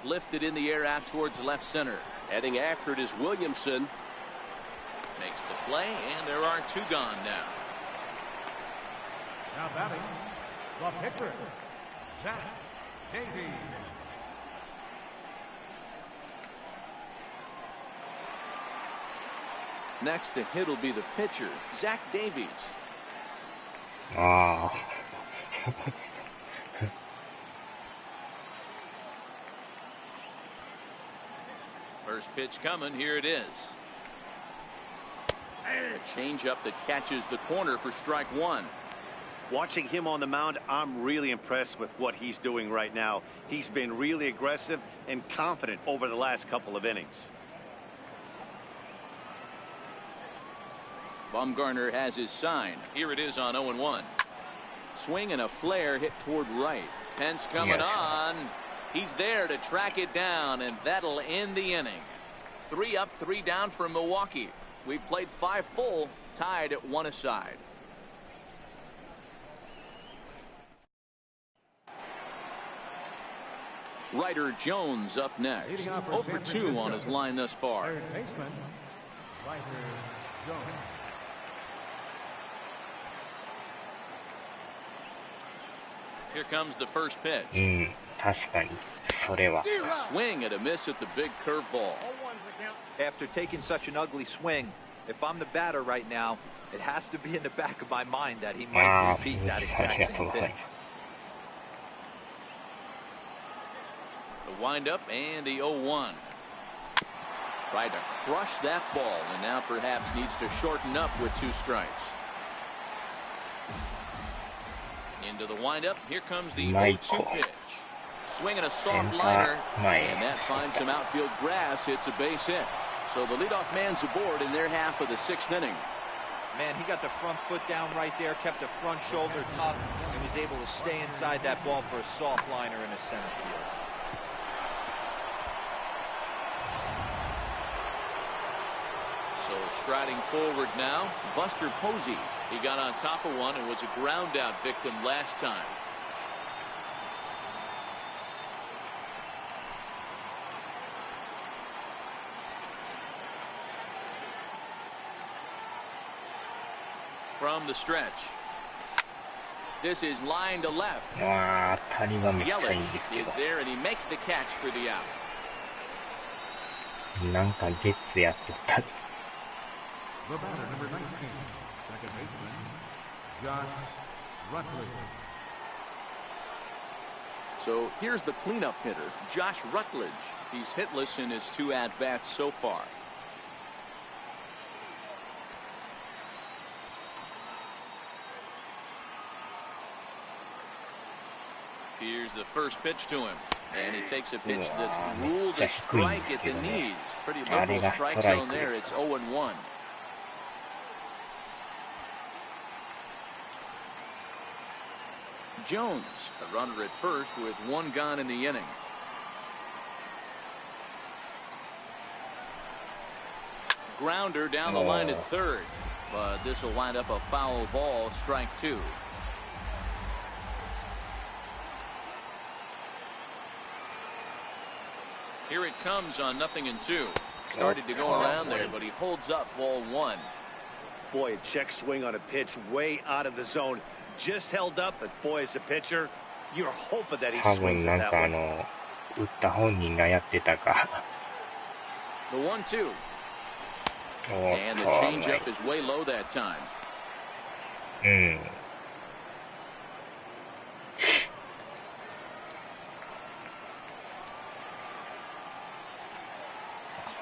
Lifted in the air out towards left center. Heading after it is Williamson. Makes the play, and there are two gone now. Now batting, the pitcher, Zach Davies. Next to hit will be the pitcher, Zach Davies. ああ。 First pitch coming, here it is. A changeup that catches the corner for strike one. Watching him on the mound, I'm really impressed with what he's doing right now. He's been really aggressive and confident over the last couple of innings. Bumgarner has his sign. Here it is on 0-1. Swing and a flare hit toward right. Pence coming on. He's there to track it down, and that'll end the inning. 3 up, 3 down for Milwaukee. We've played 5 full, tied at 1 aside. Ryder Jones up next. 0 for 2 on his line thus far. Third baseman, Ryder Jones. Here comes the first pitch. うん、確かにそれは。 A swing and a miss at the big curveball. After taking such an ugly swing, if I'm the batter right now, it has to be in the back of my mind that he might repeat that exact same pitch. The windup and the 0-1. Tried to crush that ball, and now perhaps needs to shorten up with 2 strikes. Into the windup. Here comes the 0-2 pitch. Swinging a soft liner, and that finds some outfield grass. It's a base hit. So the leadoff man's aboard in their half of the 6th inning. Man, he got the front foot down right there, kept the front shoulder up, and was able to stay inside that ball for a soft liner in the center field. So So striding forward now, Buster Posey. He got on top of one and was a ground out victim last time. From the stretch. This is line to left. Yelich is there and he makes the catch for the out. なんかゲッツやってた。The batter, number 19, second baseman, Josh Rutledge. So here's the cleanup hitter, Josh Rutledge. He's hitless in his 2 at-bats so far. Here's the first pitch to him. And he takes a pitch that's ruled a strike at the knees. Pretty liberal strike zone there. It's 0-1. Jones, a runner at first with 1 gone in the inning. Grounder down the line at third. But this will wind up a foul ball, strike 2. Here it comes on 0-2. Started to go around there, but he holds up ball 1. Boy, a check swing on a pitch way out of the zone. Just held up, but boy, as a pitcher, you're hoping that he swings at that one. The 1-2. And the changeup is way low that time.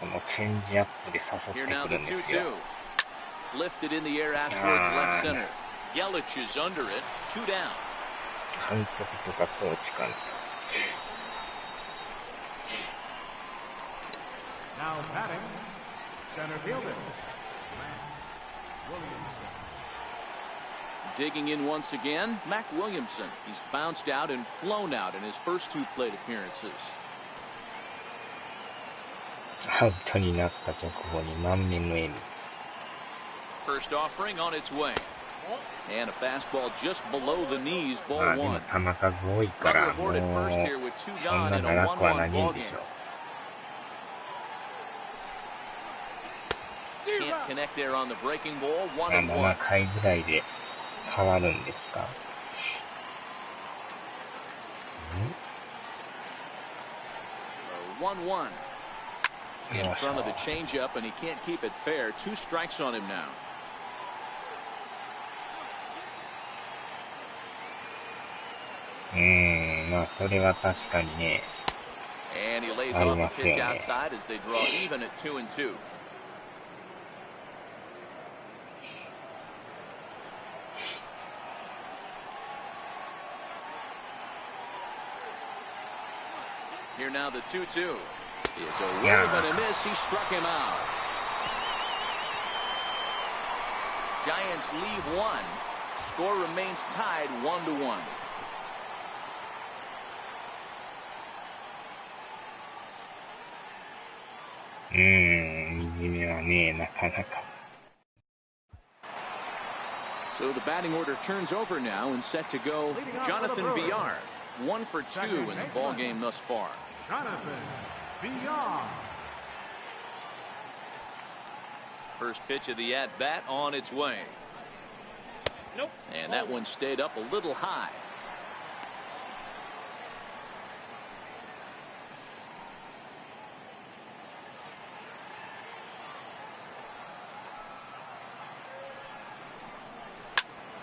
このチェンジアップで誘ってくるんですよ。 Lifted in the air out towards left center. Yelich is under it. 2 down. 監督とかコーチかな。Now batting, center fielder, Williamson. Digging in once again, Mac Williamson. He's bounced out and flown out in his first 2 plate appearances. アウトになった直後に満面の笑み。 First offering on its way. And a fastball just below the knees, ball 1. でも球数多いからもうそんな長くはないんでしょう。 Can't connect there on the breaking ball. 7回ぐらいで変わるんですか。1-1. In front of the changeup, and he can't keep it fair. 2 strikes on him now. まあそれは確かにね。 And he lays off the pitch outside as they draw even at 2-2. Here now the 2-2. Is a wave and a miss. He struck him out. Giants leave 1. Score remains tied 1-1. 右目はね、なかなか。 So the batting order turns over now and set to go. Jonathan Villar, 1 for 2 in the ball game thus far. Jonathan Villar. First pitch of the at-bat on its way. Nope. And that one stayed up a little high.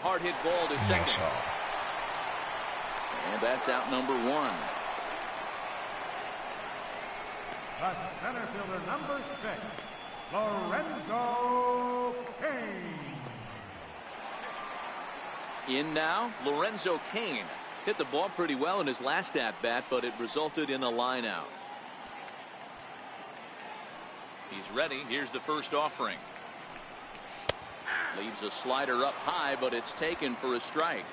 Hard hit ball to second. And that's out number 1. The center fielder, number 6, Lorenzo Cain. In now, Lorenzo Cain. Hit the ball pretty well in his last at-bat, but it resulted in a line out. He's ready. Here's the first offering. Leaves a slider up high, but it's taken for a strike.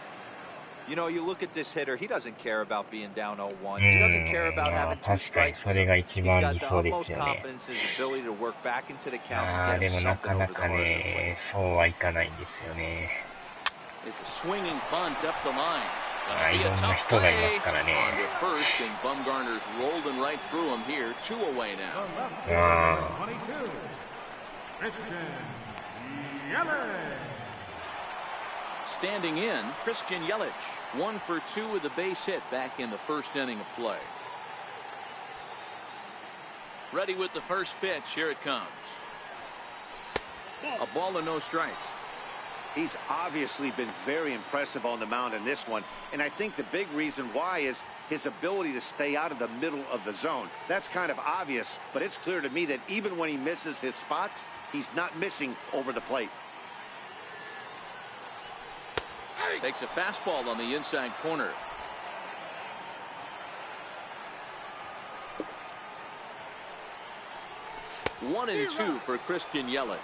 You know, you look at this hitter, he doesn't care about being down 0-1. He doesn't care about having 2 確かに strikes. それが一 He's 番 got 理 the 想で utmost すよね。 confidence in his ability to work back into the count あ and ー get で him もな something かな over the か heart of the plate. ね、そうはいかないんですよね。It's a swinging bunt up the line. あーいろんな人がいますからね。 On to first, and Bumgarner's rolling right through him here. 2 away now. The left fielder, 22, Christian Yelich. Standing in, Christian Yelich. 1 for 2 with a base hit back in the first inning of play. Ready with the first pitch. Here it comes. A ball and no strikes. He's obviously been very impressive on the mound in this one, and I think the big reason why is his ability to stay out of the middle of the zone. That's kind of obvious, but it's clear to me that even when he misses his spots, he's not missing over the plate. Takes a fastball on the inside corner. One and 2 for Christian Yelich.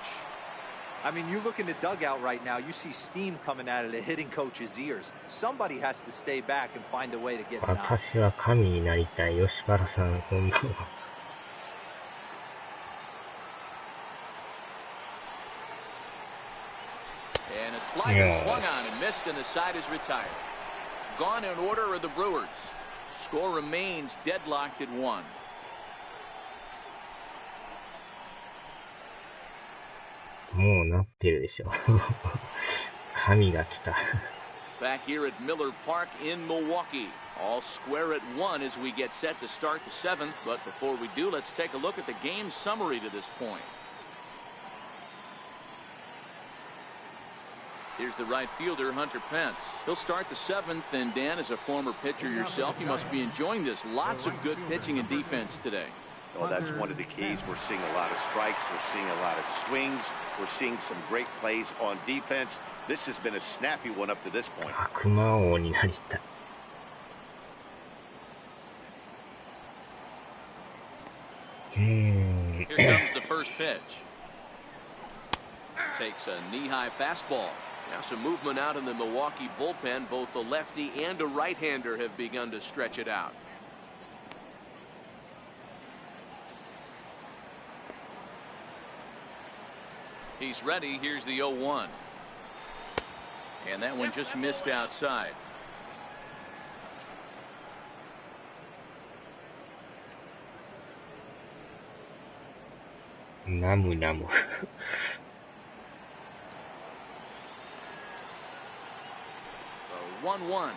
I mean, you look in the dugout right now, you see steam coming out of the hitting coach's ears. Somebody has to stay back and find a way to get it out. 私は神になりたい。吉原さん、こんばんは。And a slider swung on and missed, and the side is retired. Gone in order are the Brewers. Score remains deadlocked at 1.もうなってるでしょ。神が来た。Back here at Miller Park in Milwaukee. All square at 1 as we get set to start the 7th. But before we do, let's take a look at the game summary to this point. Here's the right fielder, Hunter Pence. He'll start the 7th, and Dan, as a former pitcher yourself, you must be enjoying this. Lots of good pitching and defense today. Oh, that's one of the keys. We're seeing a lot of strikes. We're seeing a lot of swings. We're seeing some great plays on defense. This has been a snappy one up to this point. 悪魔王になりたい。Here comes the first pitch. Takes a knee-high fastball. Now some movement out in the Milwaukee bullpen. Both a lefty and a right-hander have begun to stretch it out. He's ready. Here's the 0-1. And that one just missed outside. Namu namu. 1-1.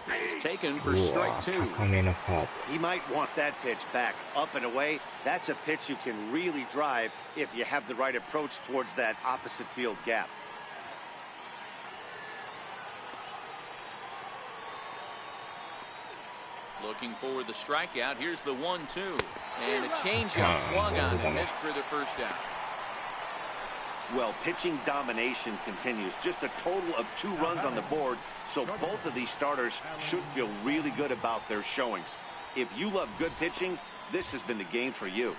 It's taken for strike 2. 高めのカーブ。 He might want that pitch back up and away. That's a pitch you can really drive if you have the right approach towards that opposite field gap. Looking for the strikeout. Here's the 1-2. And a changeup swung on and missed for the first out. Well, pitching domination continues. Just a total of 2 runs on the board, so both of these starters should feel really good about their showings. If you love good pitching, this has been the game for you.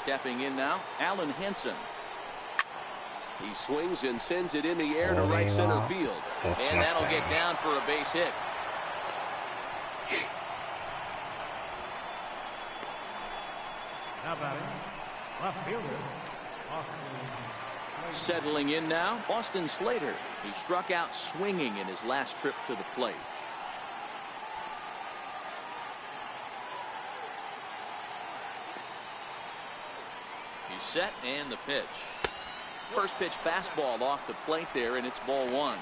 Stepping in now, Alan Henson. He swings and sends it in the air to right center field. And that'll get down for a base hit. Now batting, left fielder, Austin. Settling in now, Austin Slater. He struck out swinging in his last trip to the plate. He's set, and the pitch. First pitch fastball off the plate there, and it's ball 1.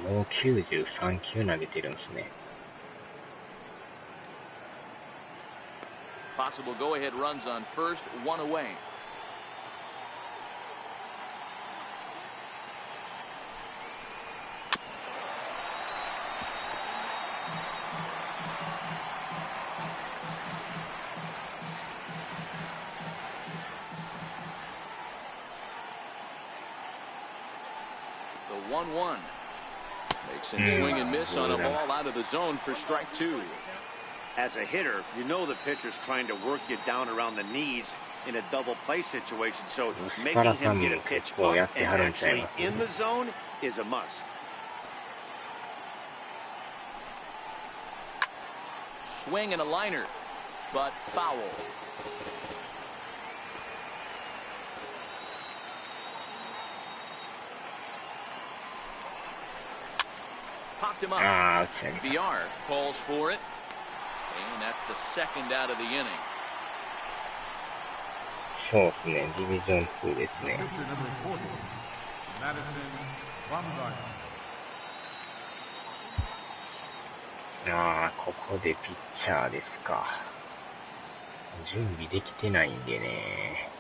もう93球投げてるんですね。Possible go-ahead runs on first, 1 away. The 1-1. Makes him swing and miss on a ball out of the zone for strike two. As a hitter, you know the pitcher's trying to work you down around the knees in a double play situation, so making him get a pitch up and actually in the zone is a must. Swing and a liner, but foul. Popped him up. VR calls for it, and that's the second out of the inning. そうですね、ディビジョン2ですね。ああ、ここでピッチャーですか。準備できてないんでね。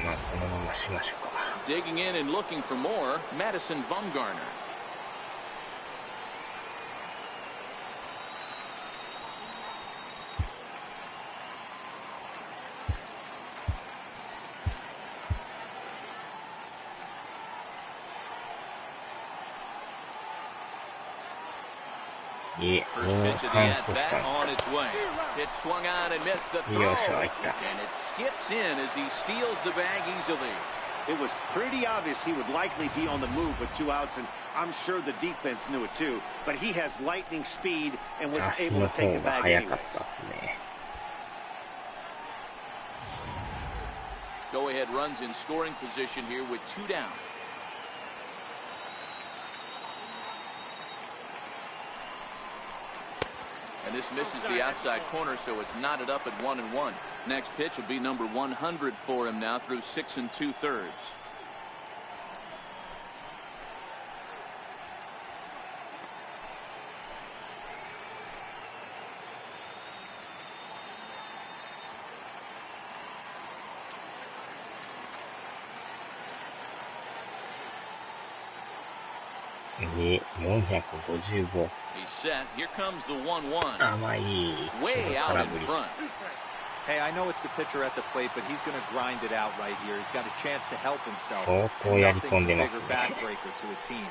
まあこのまましましょうか。Digging in and looking for more, Madison Bumgarner. First pitch of the at-bat on its way. It swung on and missed the throw. And it skips in as he steals the bag easily. It was pretty obvious he would likely be on the move with 2 outs, and I'm sure the defense knew it too. But he has lightning speed and was able to take the bag anyways. Go-ahead runs in scoring position here with 2 down. And this misses the outside corner, so it's knotted up at 1-1. Next pitch will be number 100 for him now through 6 2/3. He's set. Here comes the 1-1. Way out in front. Hey, I know it's the pitcher at the plate, but he's going to grind it out right here. He's got a chance to help himself. Nothing's a bigger backbreaker to a team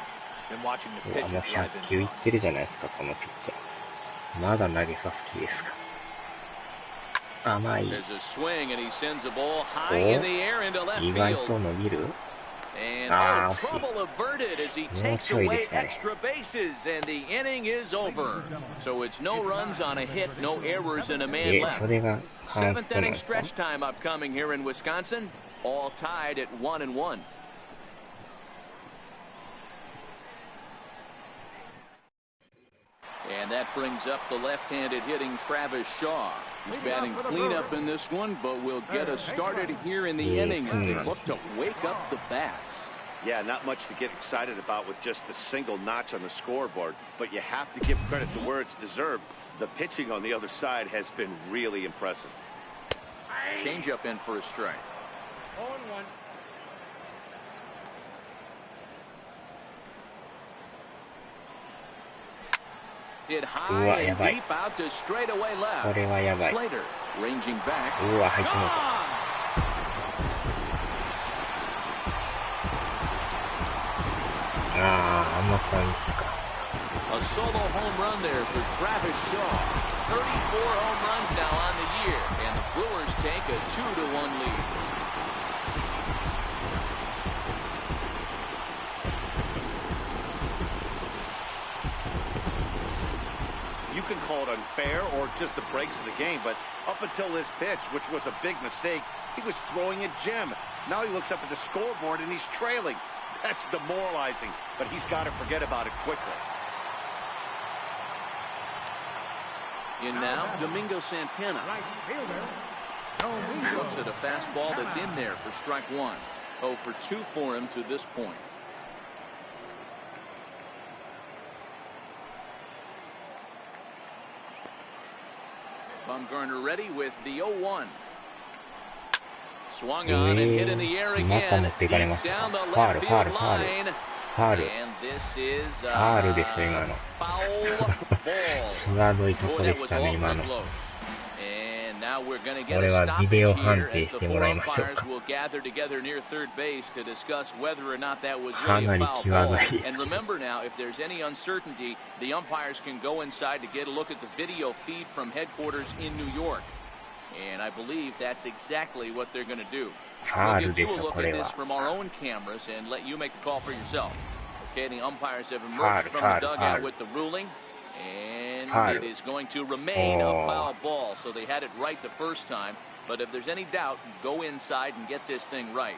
than watching the pitcher drive in. 100球いってるじゃないですか、このピッチャー。まだ投げさす気ですか。甘い。There's a swing and he sends a ball high in the air into left field. 意外と伸びる。And trouble averted as he takes away extra bases, and the inning is over. So it's no runs on a hit, no errors, and a man left. 7th inning stretch time upcoming here in Wisconsin, all tied at 1-1. And that brings up the left-handed hitting Travis Shaw. He's batting cleanup in this one, but will get us started here in the inning as they look to wake up the bats. Yeah, not much to get excited about with just a single notch on the scoreboard, but you have to give credit to where it's deserved. The pitching on the other side has been really impressive. Change up in for a strike. 0-1. Hit high and deep out to straightaway left. Slater ranging back. A solo home run there for Travis Shaw. 34 home runs now on the year, and the Brewers take a 2-1 lead. You can call it unfair or just the breaks of the game, but up until this pitch, which was a big mistake, he was throwing a gem. Now he looks up at the scoreboard and he's trailing. That's demoralizing, but he's got to forget about it quickly. In now, Domingo Santana. He looks at a fastball that's in there for strike one. 0 for 2 for him to this point. Bumgarner ready with the 0-1. Swung on and hit in the air again. Deep down the left field line. And this is foul ball. Boy, that was awfully close. And now Now we're going to get a stoppage here as the four umpires will gather together near third base to discuss whether or not that was really a foul ball. And remember now, if there's any uncertainty, the umpires can go inside to get a look at the video feed from headquarters in New York. And I believe that's exactly what they're going to do. We'll give you a look at this from our own cameras and let you make the call for yourself. Okay, the umpires have emerged from the dugout with the ruling. And it is going to remain a foul ball. So they had it right the first time. But if there's any doubt, go inside and get this thing right.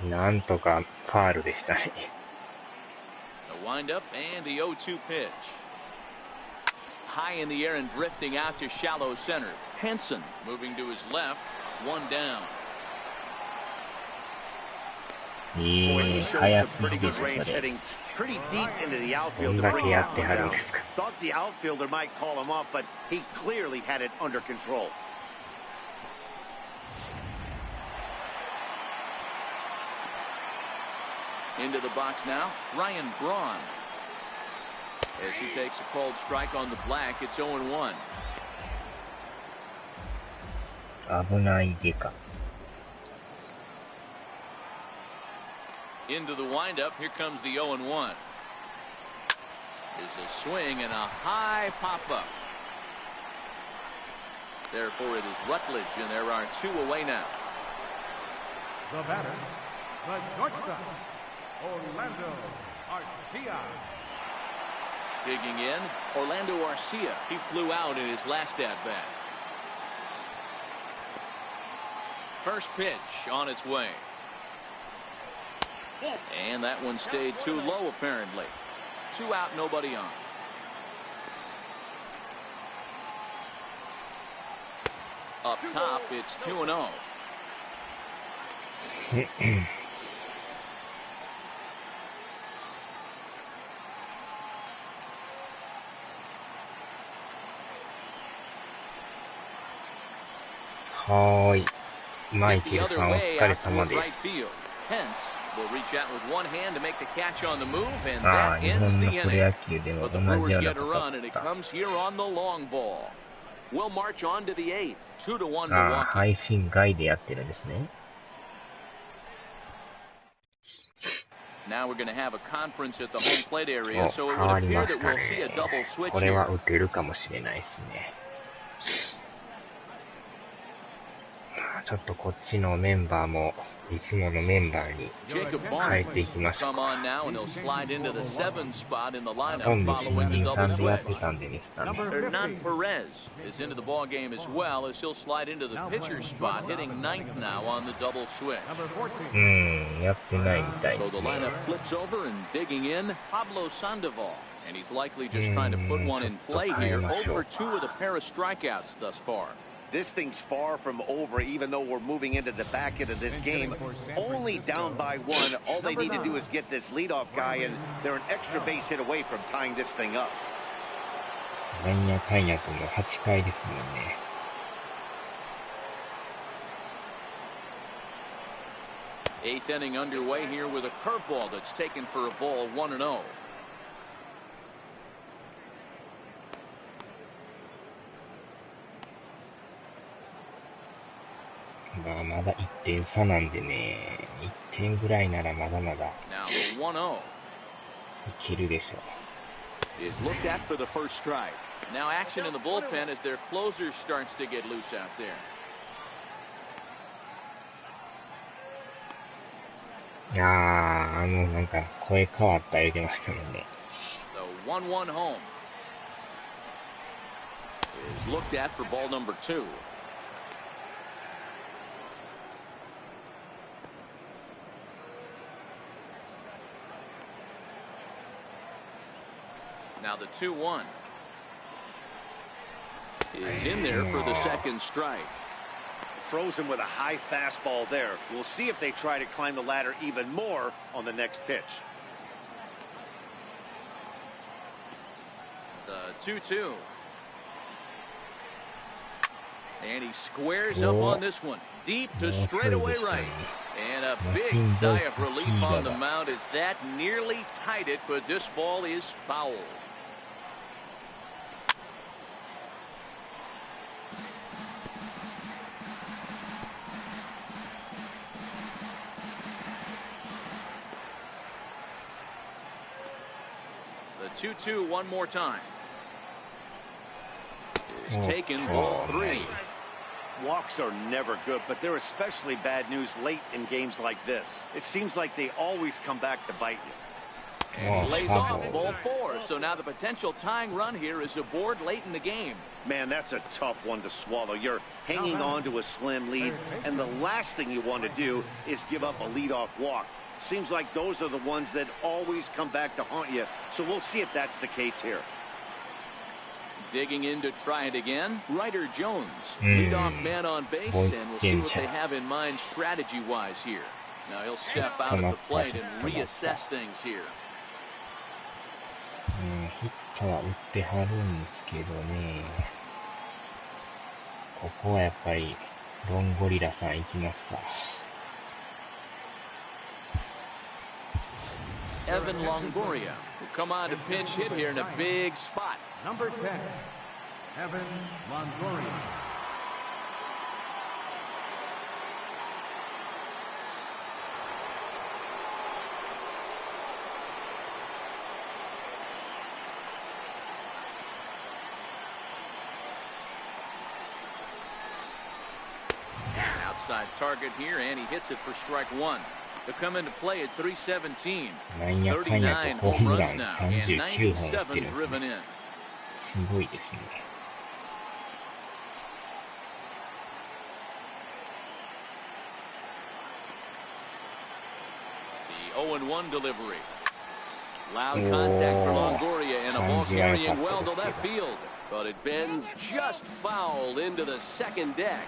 なんとかファウルでしたね。The windup and the 0-2 pitch. High in the air and drifting out to shallow center. Henson moving to his left. One down. いい、早すぎです、それ。 Pretty deep into the outfield to bring him down. Thought the outfielder might call him up, but he clearly had it under control. Into the box now, Ryan Braun. As he takes a called strike on the black, it's 0-1. 危ないでか。 Into the windup, here comes the 0-1. There's a swing and a high pop-up. Therefore, it is Rutledge, and there are two away now. The batter, the shortstop, Orlando Arcia. Digging in, Orlando Arcia. He flew out in his last at-bat. First pitch on its way. And that one stayed too low, apparently. 2 out, nobody on. Up top, it's 2-0. Hi, マイケルさんお疲れ様です。 Will reach out with one hand to make the catch on the move, and that ends the inning. But the Brewers get a run, and it comes here on the long ball. We'll march on to the 8th, 2-1 Milwaukee. 配信外でやってるんですね。 Now we're going to have a conference at the home plate area, so it would appear that we'll see a double switch これは here. 打てるかもしれないですね。ちょっとこっちのメンバーもいつものメンバーに変えていきましょうか。ほとんど新人さんでやってたんでね、スタメン。Hernan Perez is into the ball game as well as he'll slide into the pitcher's spot, hitting 9th now on the double switch. やってないみたい So で the すね。 lineup flips over and digging in, Pablo Sandoval. And he's likely just trying to put one in play here. Over 2 with a pair of strikeouts thus far. This thing's far from over, even though we're moving into the back end of this game. Only down by 1. All they need to do is get this leadoff guy, and they're an extra base hit away from tying this thing up. なんやかんやともう8回ですもんね。 8th inning underway here with a curveball that's taken for a ball, 1-0. まあまだ1点差なんでね、1点ぐらいならまだまだい Now the 1-0 けるでしょう。 is looked at for the first strike. Now action in the bullpen as their closer starts to get loose out there. なんか声変わった言ってましたもんね。 The 1-1 home is looked at for ball number 2. Now the 2-1 is in there for the second strike. Frozen with a high fastball there. We'll see if they try to climb the ladder even more on the next pitch. The 2-2. And he squares up on this one. Deep to straightaway right. And a big sigh of relief on the mound as that nearly tied it, but this ball is foul. 2-2 one more time. Is taken ball 3. Walks are never good, but they're especially bad news late in games like this. It seems like they always come back to bite you. And he lays off ball 4. So now the potential tying run here is aboard late in the game. Man, that's a tough one to swallow. You're hanging on to a slim lead, and the last thing you want to do is give up a leadoff walk. Seems like those are the ones that always come back to haunt you. So we'll see if that's the case here. Digging in to try it again, Ryder Jones, leadoff man on base, and we'll see what they have in mind strategy-wise here. Now he'll step out at the plate and reassess things here. ヒットは打ってはるんですけどね。ここはやっぱりロンゴリラさん行きますか。Evan Longoria will come on to pinch hit here in a big spot. Number 10, Evan Longoria. Outside target here, and he hits it for strike 1. To come into play at 317. 39 home runs now, and 39本打ってるん 97 です driven ね。 in. すごいですね。The 0-1 delivery. Loud contact for Longoria, and a ball carrying well to left field. But it bends just foul into the second deck.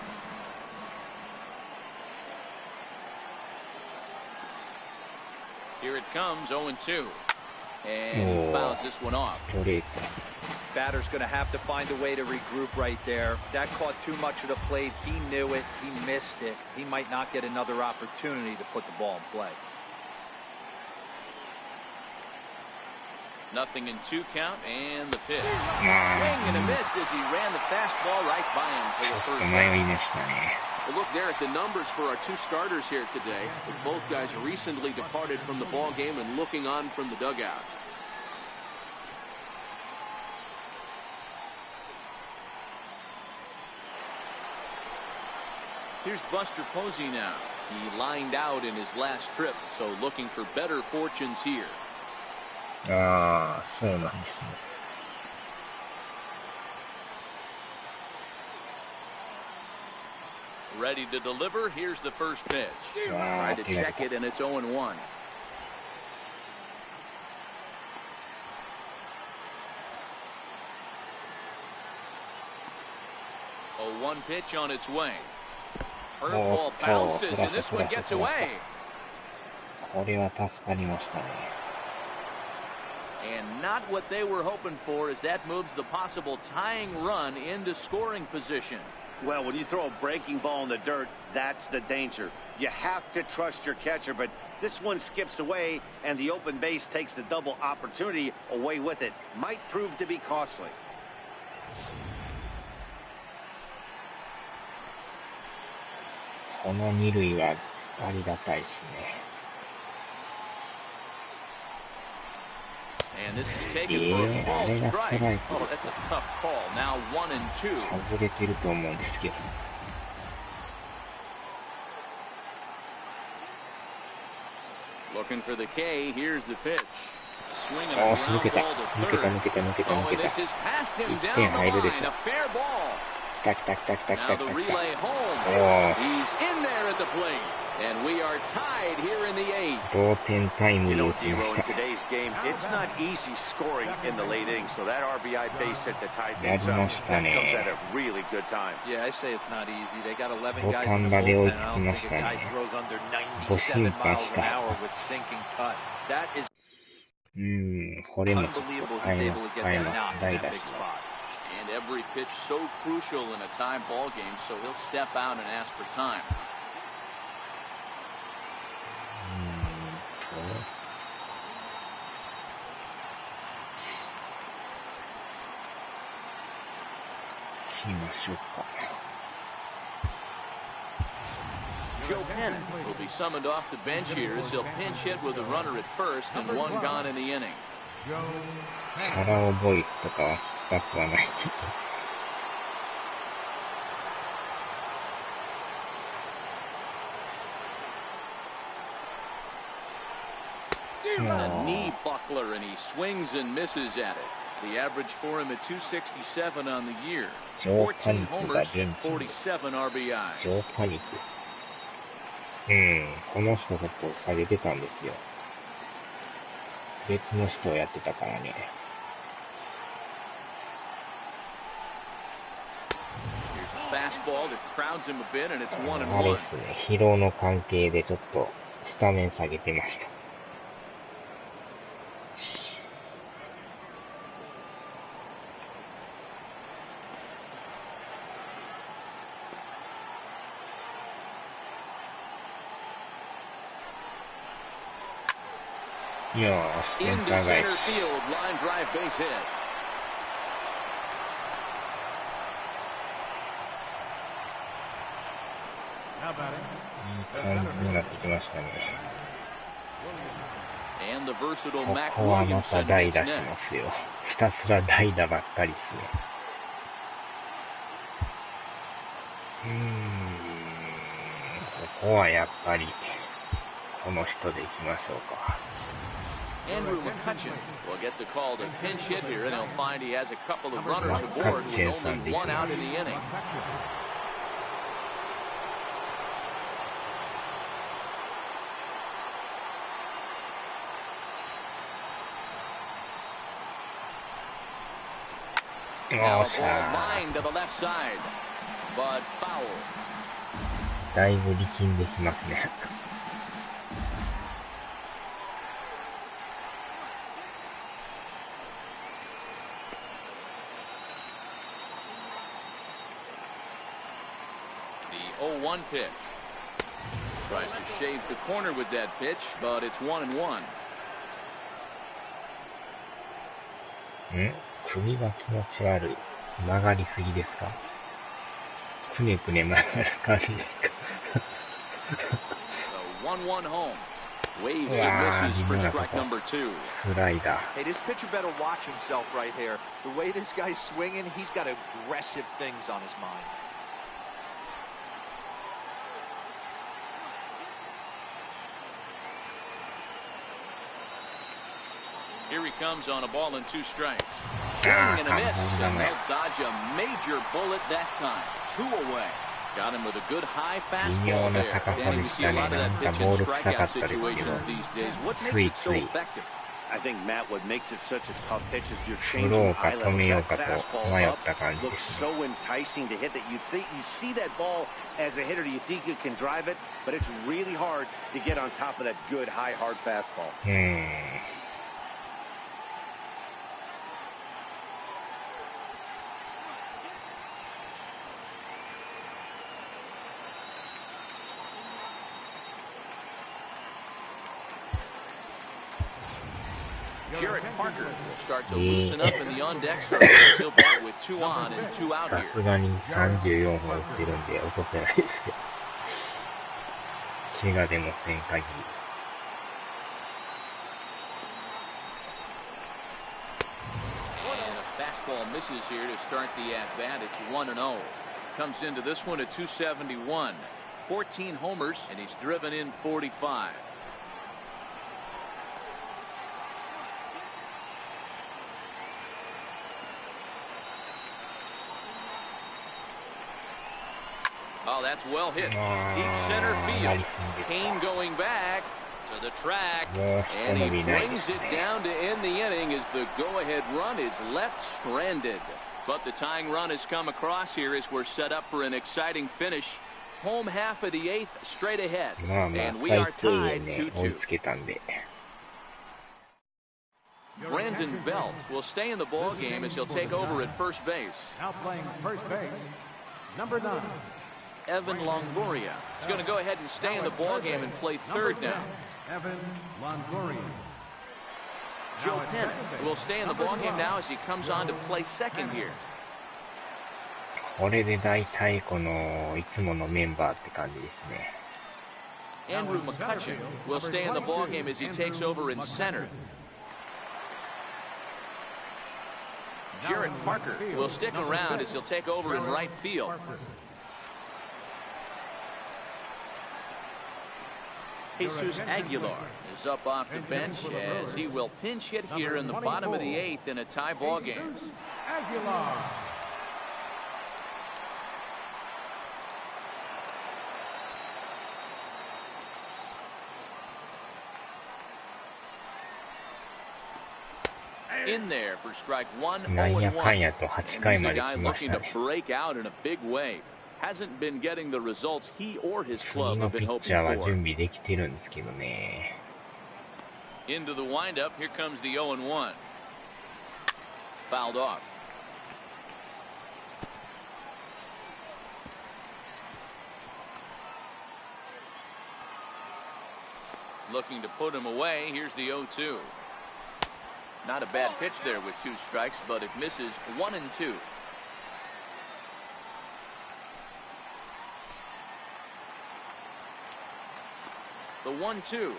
Here it comes, 0-2. And he fouls this one off. Batter's going to have to find a way to regroup right there. That caught too much of the plate. He knew it. He missed it. He might not get another opportunity to put the ball in play. 0-2 count, and the pitch. Swing and a miss as he ran the fastball right by him for the first out. Well, look there at the numbers for our two starters here today. Both guys recently departed from the ball game and looking on from the dugout. Here's Buster Posey now. He lined out in his last trip, so looking for better fortunes here. ああ、そうなんですね。Ready to deliver. Here's the first pitch. Try to check it, and it's 0-1. A 1 pitch on its way. Curveball bounces, and this one gets away. これは助かりましたね。And not what they were hoping for, as that moves the possible tying run into scoring position. Well, when you throw a breaking ball in the dirt, that's the danger. You have to trust your catcher, but this one skips away, and the open base takes the double opportunity away with it. Might prove to be costly. この二塁はありがたいですね。And this is taken for a ball strike. Oh, that's a tough call. Now 1-2. 外れてると思うんですけど。Looking for the K. Here's the pitch. Swing and ああ、a ground 抜けた。 ball to 抜けた、 third. 抜けた、抜けた、抜 Oh, け and た。this is past him 1 down 点 the 入るでし line. ょ。 A fair ball. 来た来た来た来た来 Now た the 来た。 relay home. おー、 He's in there at the plate. And we are tied here in the 8th. 同点タイム You リー know, 打ちま D-Row, し in た。 today's game, it's not easy scoring in the late innings, so that RBI base hit to tie や things り up. ました That ね。 comes at a really good time. Yeah, I say it's not easy. They got 11 土 guys 壇 in the 場で追い bullpen. つ I き don't ま think し a た guy ね。 throws under ご心 97 配 miles し an た。hour with sinking cut. That is これも unbelievable 使 he's い able ま to す。 get 使い that ます。 knock in 代 that 打 big しま spot. す。And every pitch so crucial in a tie ball game, so he'll step out and ask for time. 行きましょうか。Joe Pennant will be summoned off the bench here as he'll pinch hit with a runner at first and one gone in the inning. シャラオボイスとかは深くはない。A knee buckler, and he swings and misses at it. The average for him at 267 on the year. 14 homers, 47 RBI. 超パニック。この人のことを下げてたんですよ。別の人をやってたからね。Fastball that crowds him a bit, and it's 1-1. あれですね、疲労の関係でちょっとスタメン下げてました。よーし、センター返し。いい感じになってきましたね。ここはまた代打しますよ。ひたすら代打ばっかりですね。ここはやっぱりこの人でいきましょうか。Andrew McCutcheon will get the call to pinch hit here, and he'll find he has a couple of runners aboard with only one out in the inning. Now ball line to the left side, but foul. だいぶ力んできますね。0-1 pitch. Tries to shave the corner with that pitch, but it's 1-1. 首が気持ち悪い。曲がりすぎですか？くねくね曲がる感じですか？1-1 home. Waves and misses for strike number 2. スライダー。 Hey, this pitcher better watch himself right here. The way this guy's swinging, he's got aggressive things on his mind. Here he comes on a ball and 2 strikes. Swing and a miss, and they'll dodge a major bullet that time. 2 away. Got him with a good high fastball there. Danny, we see a lot of that pitch and strikeout situations these days. What makes it so effective? I think, Matt, what makes it such a tough pitch is you're changing eye level. That fastball up looks so enticing to hit that you see that ball as a hitter, you think you can drive it, but it's really hard to get on top of that good, high, hard fastball. Jarrett Parker will start to loosen up in the on-deck circle. He'll bat with 2 on and 2 out here. さすがに34本打ってるんで落とせないですよ。怪我でもせん限り。And a fastball misses here to start the at-bat. It's 1-0. Comes into this one at 271. 14 homers, and he's driven in 45. Oh, that's well hit. Deep center field. Kane going back to the track. And he brings it down to end the inning as the go-ahead run is left stranded. But the tying run has come across here as we're set up for an exciting finish. Home half of the 8th straight ahead. And we are tied 2-2. Brandon Belt will stay in the ball game as he'll take over at first base. Now playing first base, number 9. Evan Longoria is going to go ahead and stay in the ball game and play third now. Evan Longoria. Joe Pennant will stay in the ball game now as he comes on to play second here. これで大体このいつものメンバーって感じですね。Andrew McCutcheon will stay in the ball game as he takes over in center. Jarrett Parker will stick around as he'll take over in right field. Jesus Aguilar is up off the bench as he will pinch hit here in the bottom of the 8th in a tie ball game. Aguilar. In there for strike one, なんやかん 0-1. やと8 And 回 he's ま a で guy 来ま looking した to ね。 break out in a big way. Hasn't been getting the results he or his 次 club の have ピ been ッ hoping チャーは for. 準備できてるんですけどね。Into the windup, here comes the 0-1. Fouled off. Looking to put him away. Here's the 0-2. Not a bad pitch there with 2 strikes, but it misses 1-2. The 1-2.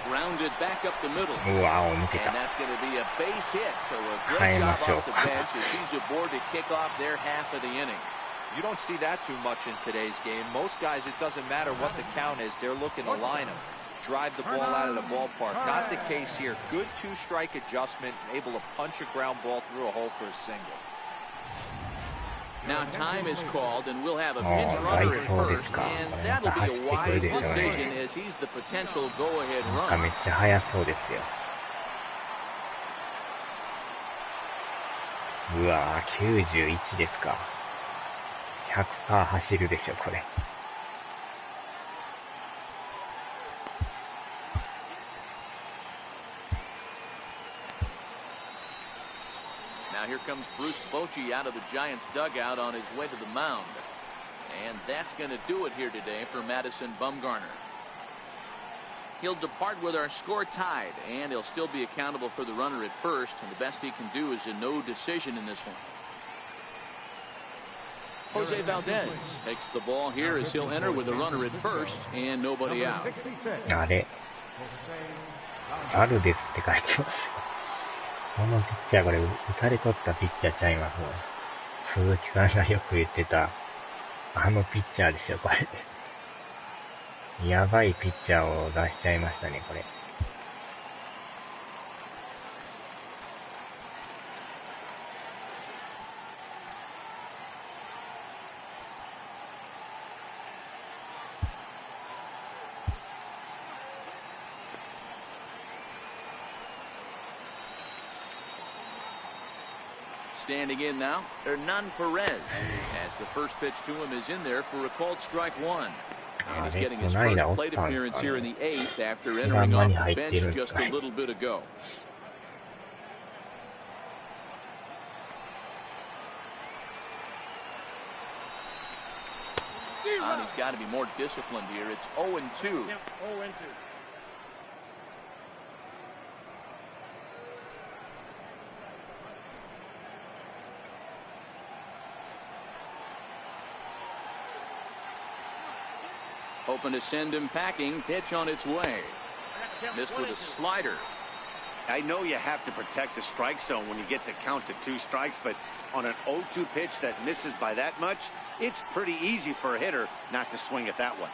Grounded back up the middle. うわ、青抜け And た。 that's going to be a base hit. So a great 変え job ましょう off the bench as he's aboard to kick off their half of the inning. You don't see that too much in today's game. Most guys, it doesn't matter what the count is. They're looking to line them, drive the ball out of the ballpark. Not the case here. Good 2-strike adjustment, able to punch a ground ball through a hole for a single. Now time is called, and we'll have a ああ、 pinch ダイ runner at ソーで first, すか。 and これまた that'll 走 be っ a てくる wise でしょう decision ね。 as he's the potential go-ahead なんかめ run. っちゃ速そうですよ。うわー、91ですか。100% 走るでしょ、これ。Now here comes Bruce Bochy out of the Giants dugout on his way to the mound. And that's going to do it here today for Madison Bumgarner. He'll depart with our score tied, and he'll still be accountable for the runner at first, and the best he can do is a no decision in this one. Jose Valdez takes the ball here as he'll enter with a runner at first and nobody out. あれ、バルデスって書いてますよ。このピッチャー、これ、打たれとったピッチャーちゃいます。鈴木さんがよく言ってた、あのピッチャーでしょ、これ。やばいピッチャーを出しちゃいましたね、これ。Standing in now, Hernan Perez, as the first pitch to him is in there for a called strike one. And he's getting his first plate appearance here in the 8th after entering off the bench just a little bit ago. And he's got to be more disciplined here. It's 0-2. Yep, 0-2. Hoping to send him packing. Pitch on its way. Missed with a slider. I know you have to protect the strike zone when you get the count to 2 strikes, but on an 0-2 pitch that misses by that much, it's pretty easy for a hitter not to swing at that one.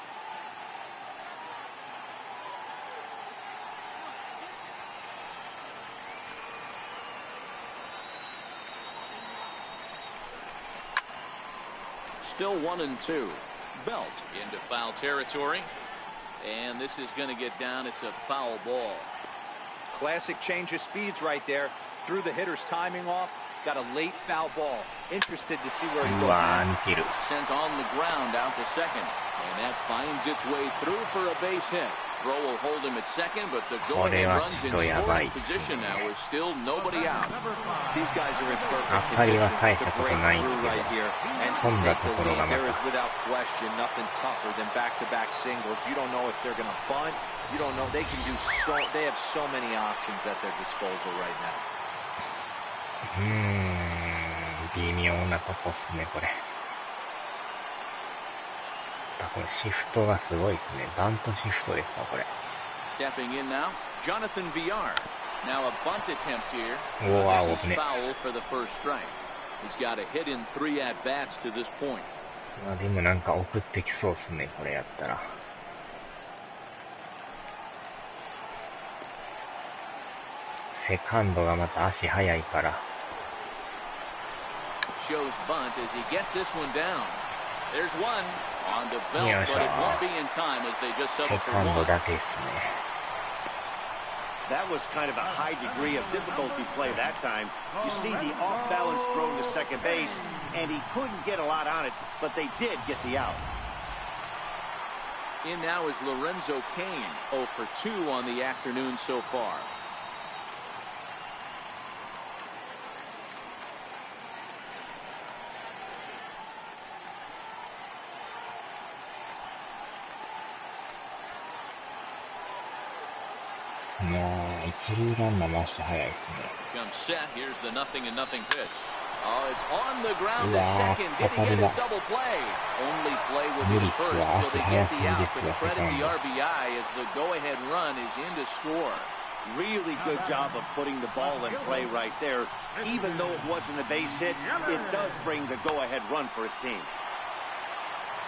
Still 1-2. Belt into foul territory. And this is going to get down. It's a foul ball. Classic change of speeds right there. Threw the hitter's timing off. Got a late foul ball. Interested to see where he う goes. わー、抜ける。 Sent on the ground out to second. And that finds its way through for a base hit. Throw will hold him at second, but the go-ahead runs in scoring position now with still nobody out. These guys are in perfect 当たりは position 大し to たこと break ないん through で right here and 飛 to んだ take と the ころが lead. ま There is た without question nothing tougher than back-to-back singles. You don't know if they're going to bunt. You don't know. They can do so. They have so many options at their disposal right now. 微妙なとこっすね、これ。これシフトがすごいですね。バントシフトですか、これ。Stepping in now, Jonathan Villar. Now a bunt attempt here. Wow, This is foul for the first strike. He's got a hit in 3 at-bats to this point. まあでもなんか送ってきそうっすね、これやったら。セカンドがまた足速いから。Shows bunt as he gets this one down. There's one on the belt, but it won't be in time as they just settle for セカンド one. だけですね。That was kind of a high degree of difficulty play that time. You see the off-balance throw to second base, and he couldn't get a lot on it, but they did get the out. In now is Lorenzo Cain, 0 for 2 on the afternoon so far. Comes set. Here's the 0-0 pitch. Oh, it's on the ground to second. Did he get his double play? Only play will be the first, so they get the out. But credit the RBI as the go-ahead run is in to score. Really good job of putting the ball in play right there. Even though it wasn't a base hit, it does bring the go-ahead run for his team.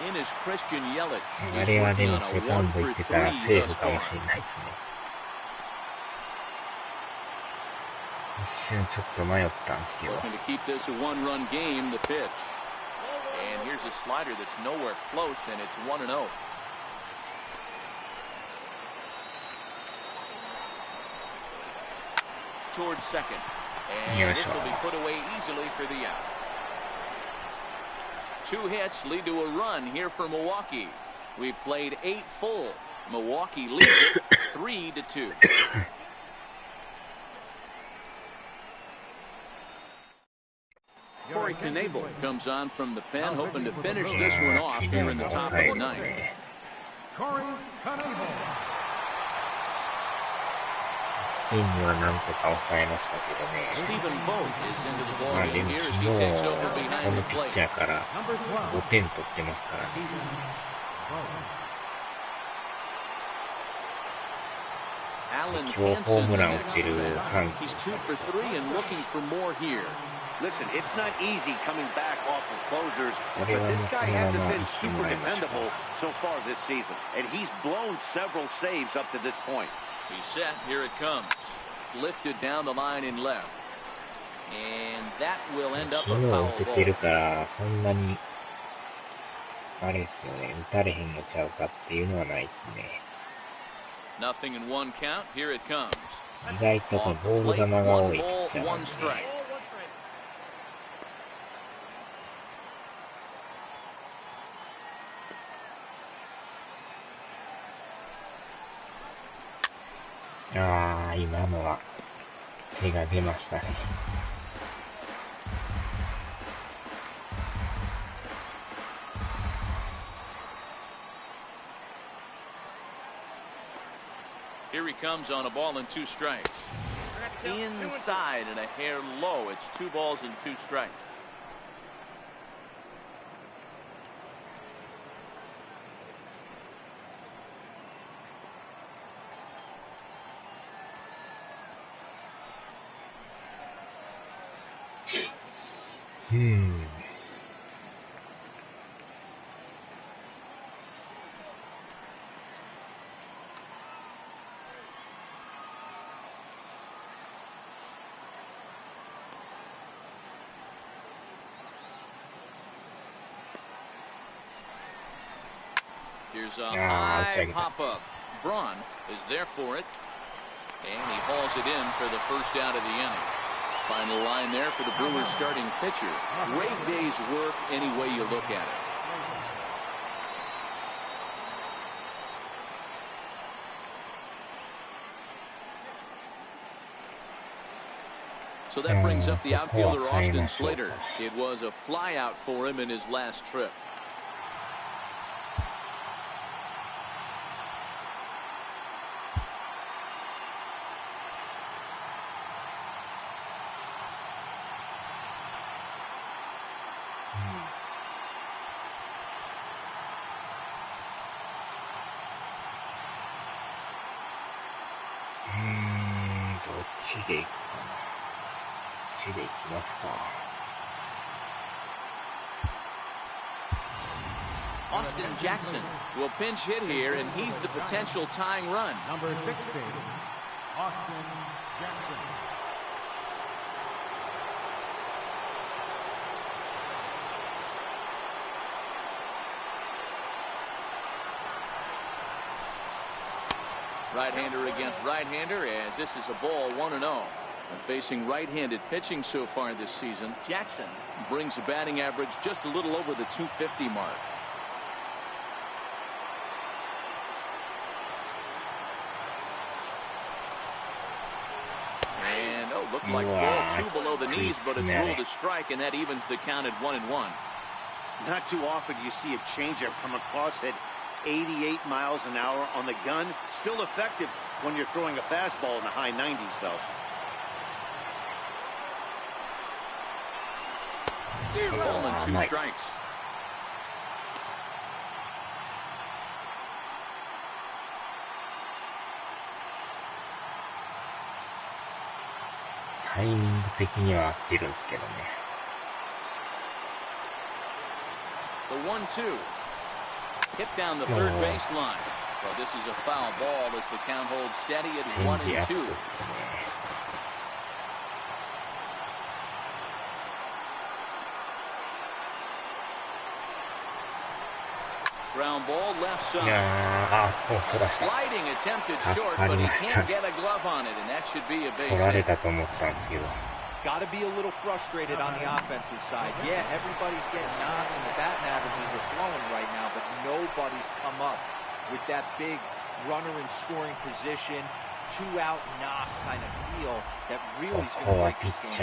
In is Christian Yelich. あれはでもセカンド行ってたらセーフかもしれないですね。一瞬ちょっと迷ったんですけど。 Looking to keep this a one-run game, the pitch. And here's a slider that's nowhere close, and it's 1-0. Towards second. And this will be put away easily for the out. 2 hits lead to a run here for Milwaukee. We've played 8 full. Milwaukee leads it 3-2. Corey Knebel comes on from the pen, hoping to finish this one off here in the top of the 9th. Corey Knebel. ピンにはなんとか抑えましたけどね。Stephen Vogt is into the まあ ball で game も here as 昨 he 日 takes over こ behind の the ピッ plate. チャーから5点取ってますからね。Alan 今日ホームラン打ってる Hansen. 阪 He's 神 2 for 3 and looking for more here. Listen, it's not easy coming back off of closers, but これはもう this こ guy の hasn't まま been 行って super もらいましょう。 dependable so far this season, and he's blown several saves up to this point. He's set. Here it comes. Lifted down the line in left. And that will end up 昨 a 日 foul 打ててる ball. からそんなにあれっすよね、打たれへんのちゃうかっていうのはないっすね。 Nothing in 1 count. Here it comes. 意外とこの Off ボー the ル球 plate, が多 1 いピッ ball, チャーなん 1 で、 strike. ああ、今のは手が出ましたね。Here he comes on a ball and 2 strikes. Inside and a hair low. It's 2 balls and 2 strikes. Here's a high pop-up. Braun is there for it. And he hauls it in for the first out of the inning. Final line there for the Brewers starting pitcher. Great day's work any way you look at it. So that brings up the outfielder Austin Slater. It was a flyout for him in his last trip. でいくかな。1でいきますか。Austin Jackson will pinch hit here, and he's the potential tying run. Number 16, Austin Jackson. Right-hander against right-hander, as this is a ball 1-0. And facing right-handed pitching so far this season, Jackson brings a batting average just a little over the 250 mark. And, oh, looked like ball 2 below the knees, but it's ruled a strike, and that evens the count at 1-1. Not too often you see a changeup come across at 88 miles an hour on the gun. Still effective when you're throwing a fastball in the high 90s, though. Ball and 2 strikes. Timing 的には合ってるんですけどね。The 1-2. Hit down the third baseline. Well, this is a foul ball as the count holds steady at 1-2. Ground ball left side. Sliding attempted short, but he can't get a glove on it, and that should be a base hit. Got to be a little frustrated on the offensive side. Yeah, everybody's getting knocks and the batting averages are flowing right now, but nobody's come up with that big runner in scoring position, 2-out knock kind of feel that really is going to break this game.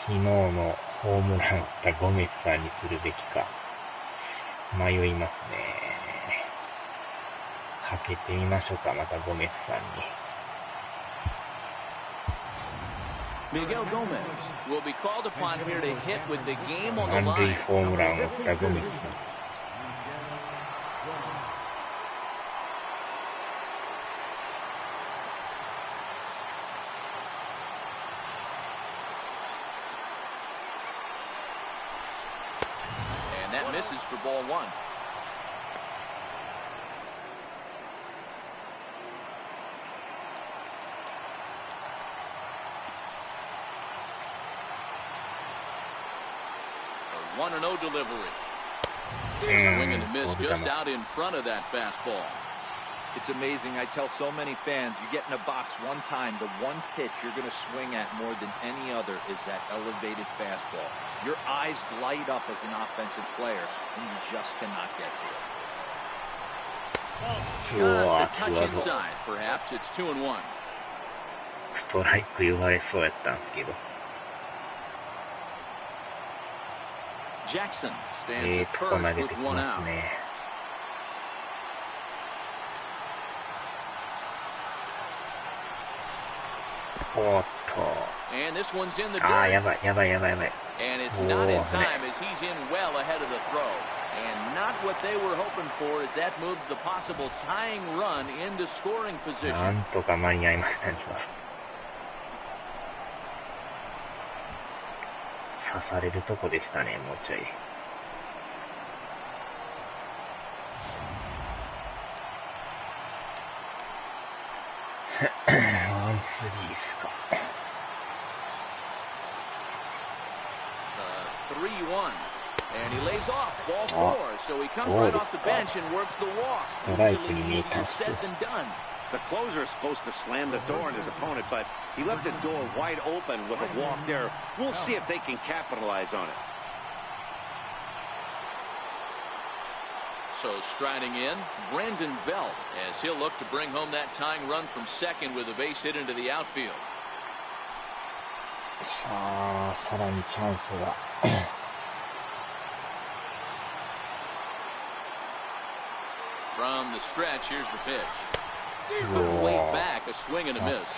昨日のホームラン打ったゴメスさんにするべきか迷いますね。かけてみましょうか、またゴメスさんに。Miguel Gomez will be called upon here to hit with the game on the line. 満塁ホームランを打ったゴメスさん。Misses for ball 1. A 1-0 delivery. Swing and a miss just out in front of that fastball. It's amazing. I tell so many fans, you get in a box one time, the one pitch you're going to swing at more than any other is that elevated fastball. Your eyes light up as an offensive player, and you just cannot get to it. Just a touch inside. Perhaps it's 2-1. ストライク言われそうやったんですけど。Jackson stands at first with 1 out. And this one's in the dirt. And it's not in time as he's in well ahead of the throw. And not what they were hoping for as that moves the possible tying run into scoring position. なんとか間に合いましたね。刺されるとこでしたね、もうちょい。1-3ですか。3-1. And he lays off ball 4, so he comes right off the bench and works the walk. Usually easier said than done. The closer is supposed to slam the door on his opponent, but he left the door wide open with a walk there. We'll see if they can capitalize on it. So striding in, Brandon Belt, as he'll look to bring home that tying run from second with a base hit into the outfield. さあ、さらにチャンスが。From the stretch, here's the pitch. Way back, a swing and a miss.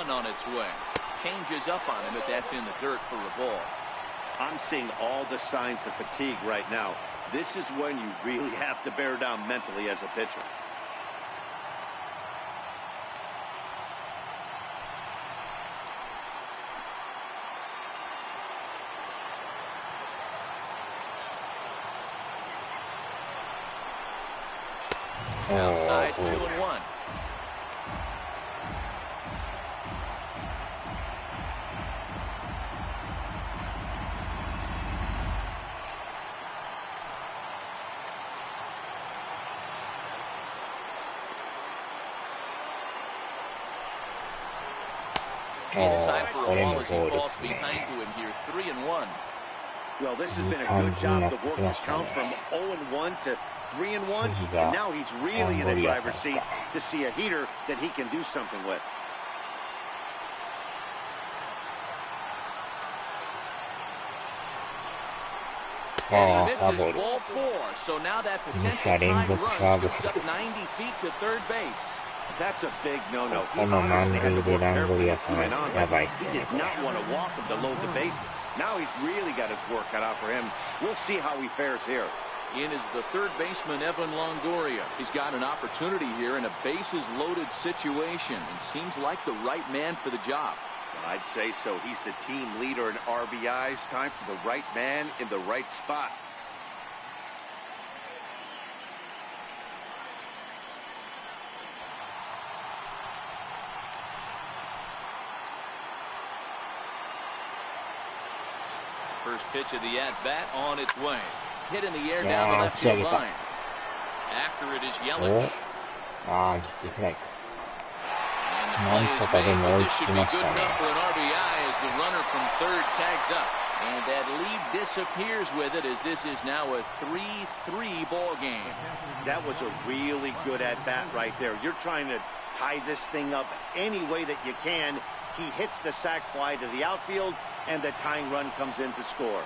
1 on its way. Changes up on him, but that's in the dirt for a ball. I'm seeing all the signs of fatigue right now. This is when you really have to bear down mentally as a pitcher. Outside 2-1. He decided for a ball as he falls behind to him here, 3-1. Well, this has been a good job to work the count from 0-1 to 3-1, and now he's really in the driver's seat to see a heater that he can do something with. And he misses ball 4, so now that potential time run scoots up 90 feet to third base. That's a big no-no. He obviously had to work carefully with 2 men on, but he did not want to walk him to load the bases. Now he's really got his work cut out for him. We'll see how he fares here. In is the third baseman, Evan Longoria. He's got an opportunity here in a bases-loaded situation and seems like the right man for the job. I'd say so. He's the team leader in RBIs. Time for the right man in the right spot. First pitch of the at-bat on its way. Hit in the air down the left field line. After it is Yelich. And the play is made, but this should be good enough for an RBI as the runner from third tags up. And that lead disappears with it as this is now a 3-3 ball game. That was a really good at-bat right there. You're trying to tie this thing up any way that you can. He hits the sac fly to the outfield, and the tying run comes in to score.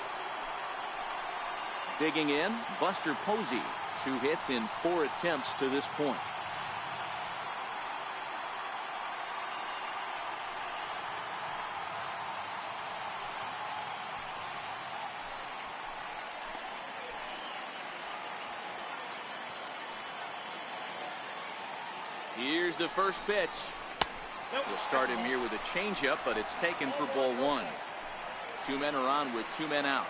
Digging in, Buster Posey. 2 hits in 4 attempts to this point. Here's the first pitch. We'll start him here with a changeup, but it's taken for ball 1. 2 men are on with 2 men out.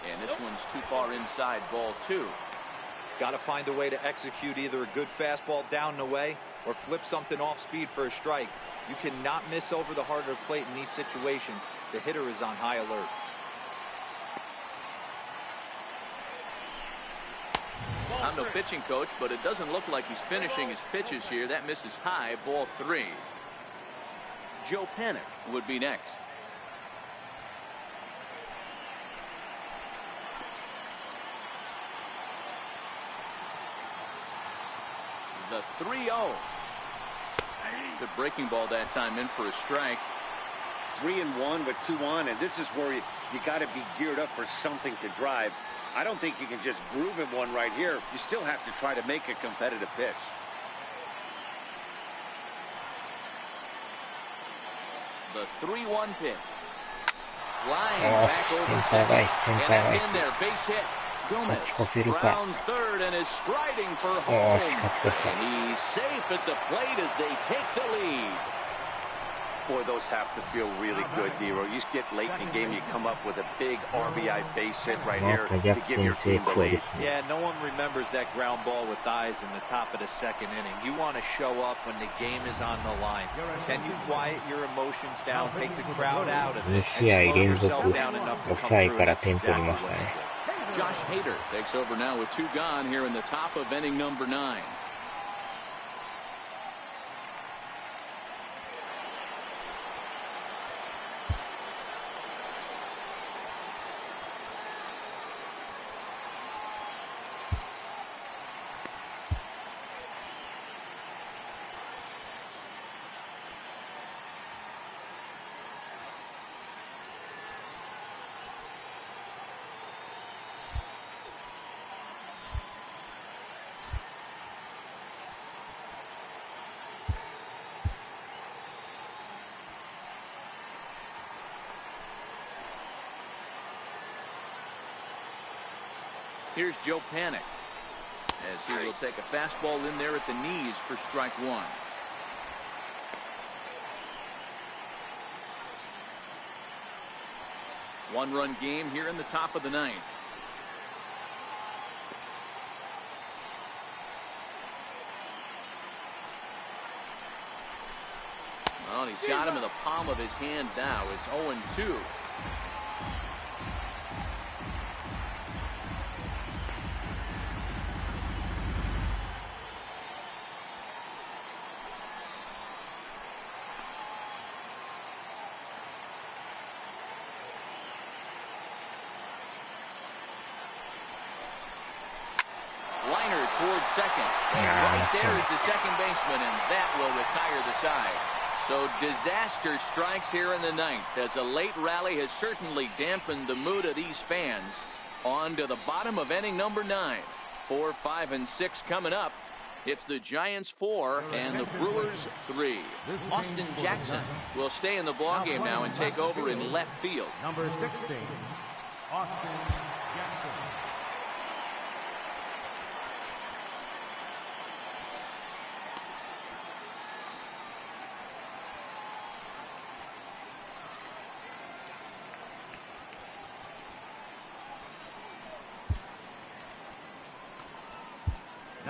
And this one's too far inside, ball 2. Got to find a way to execute either a good fastball down and away or flip something off speed for a strike. You cannot miss over the heart of the plate in these situations. The hitter is on high alert. I'm no pitching coach, but it doesn't look like he's finishing his pitches here. That misses high, ball 3. Joe Panic would be next. The 3-0. Good breaking ball that time, in for a strike. 3-1 with 2 on, and this is where you got to be geared up for something to drive. I don't think you can just groove him one right here. You still have to try to make a competitive pitch. The 3-1 pitch. Flying back over second. And that's in there. Base hit. Gomez rounds third and is striding for home. And he's safe at the plate as they take the lead. Boy, those have to feel really good, Dero. You get late in the game, you come up with a big RBI base hit right here to give your team the lead. Yeah, no one remembers that ground ball with eyes in the top of the second inning. You want to show up when the game is on the line. Can you quiet your emotions down, take the crowd out of it, and slow yourself down enough to come through? That's exactly what they did. Josh Hader takes over now with 2 gone here in the top of inning number 9. Here's Joe Panic, as he will take a fastball in there at the knees for strike one. One-run game here in the top of the ninth. Well, he's got him in the palm of his hand now. It's 0-2. Liner towards second. Right there is the second baseman, and that will retire the side. So disaster strikes here in the ninth, as a late rally has certainly dampened the mood of these fans. On to the bottom of inning number 9. 4, 5, and 6 coming up. It's the Giants 4 and the Brewers 3. Austin Jackson will stay in the ballgame now and take over in left field. Number 16, Austin Jackson.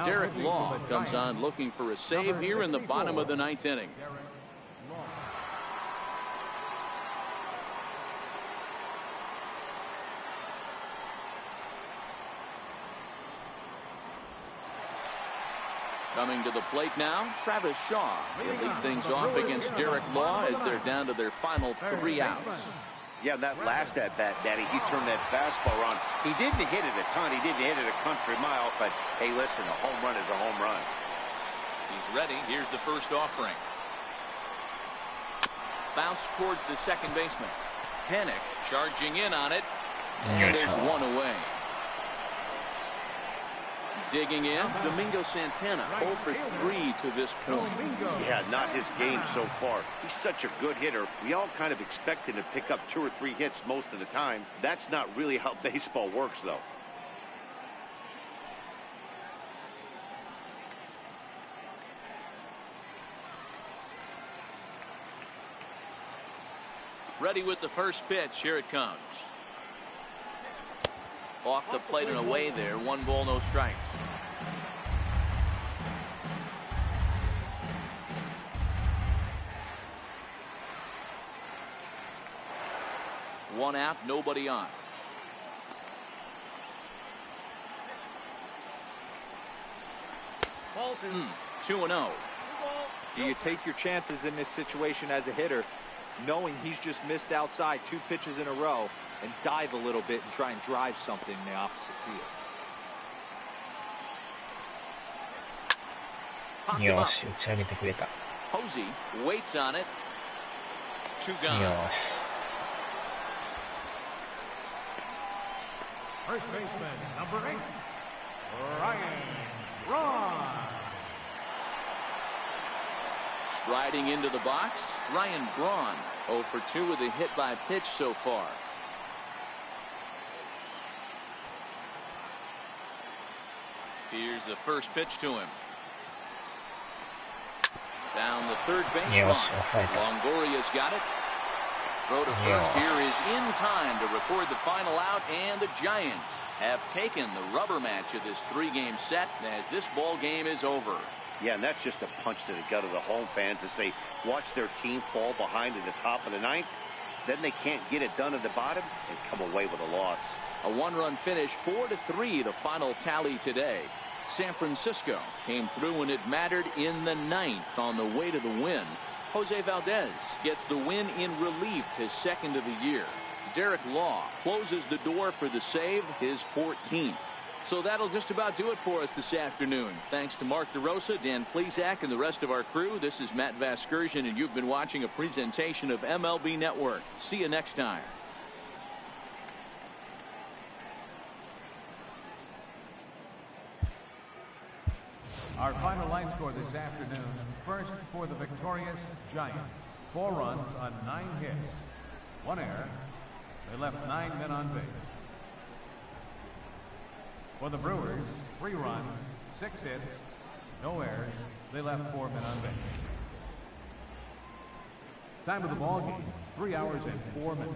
Derek Law comes on looking for a save here in the bottom of the ninth inning. Coming to the plate now, Travis Shaw will lead things off against Derek Law as they're down to their final 3 outs. Yeah, that last at-bat, Daddy, he turned that fastball around. He didn't hit it a ton. He didn't hit it a country mile, but, hey, listen, a home run is a home run. He's ready. Here's the first offering. Bounce towards the second baseman. Panic charging in on it. And there's one away. Digging in, Domingo Santana, 0 for 3 to this point. Yeah, not his game so far. He's such a good hitter. We all kind of expect him to pick up 2 or 3 hits most of the time. That's not really how baseball works, though. Ready with the first pitch. Here it comes. Off the plate and away there. 1 ball, no strikes. One out, nobody on. Walton, 2-0. Do you take your chances in this situation as a hitter, knowing he's just missed outside 2 pitches in a row, and dive a little bit and try and drive something in the opposite field? Posey waits on it. 2 gone. First baseman, number 8, Ryan Braun. Striding into the box, Ryan Braun, 0 for 2 with a hit by pitch so far. Here's the first pitch to him. Down the third base line. Longoria's got it. Throw to first here is in time to record the final out, and the Giants have taken the rubber match of this 3-game set as this ball game is over. Yeah, and that's just a punch to the gut of the home fans as they watch their team fall behind in the top of the ninth. Then they can't get it done at the bottom and come away with a loss. A 1-run finish, 4-3, the final tally today. San Francisco came through when it mattered in the ninth on the way to the win. Jose Valdez gets the win in relief, his 2nd of the year. Derek Law closes the door for the save, his 14th. So that'll just about do it for us this afternoon. Thanks to Mark DeRosa, Dan Plesac, and the rest of our crew. This is Matt Vasgersian, and you've been watching a presentation of MLB Network. See you next time. Our final line score this afternoon. First for the victorious Giants. 4 runs on 9 hits. 1 error. They left 9 men on base. For the Brewers, 3 runs, 6 hits, no errors. They left 4 men on base. Time of the ball game, 3 hours and 4 minutes.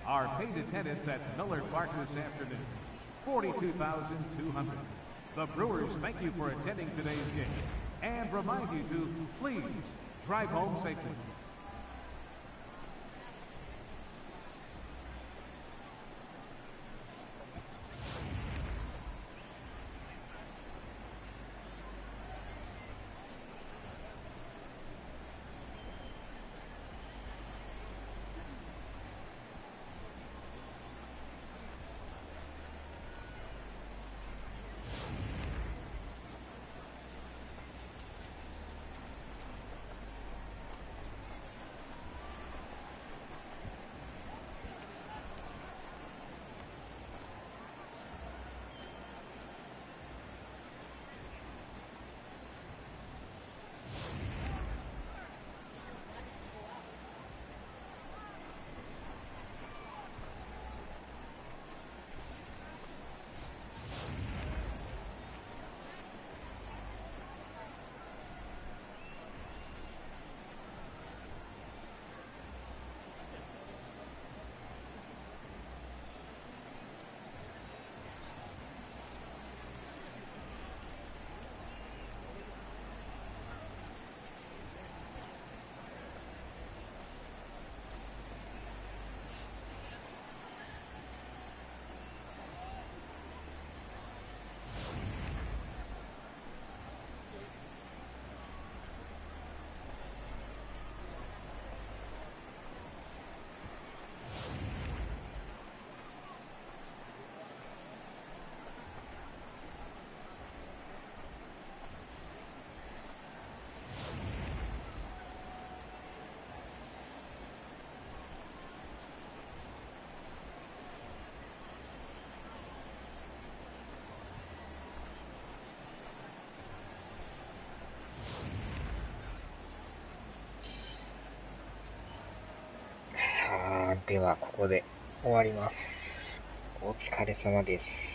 Our paid attendance at Miller Park this afternoon, 42,200. The Brewers thank you for attending today's game and remind you to please drive home safely.ではここで終わります。お疲れ様です。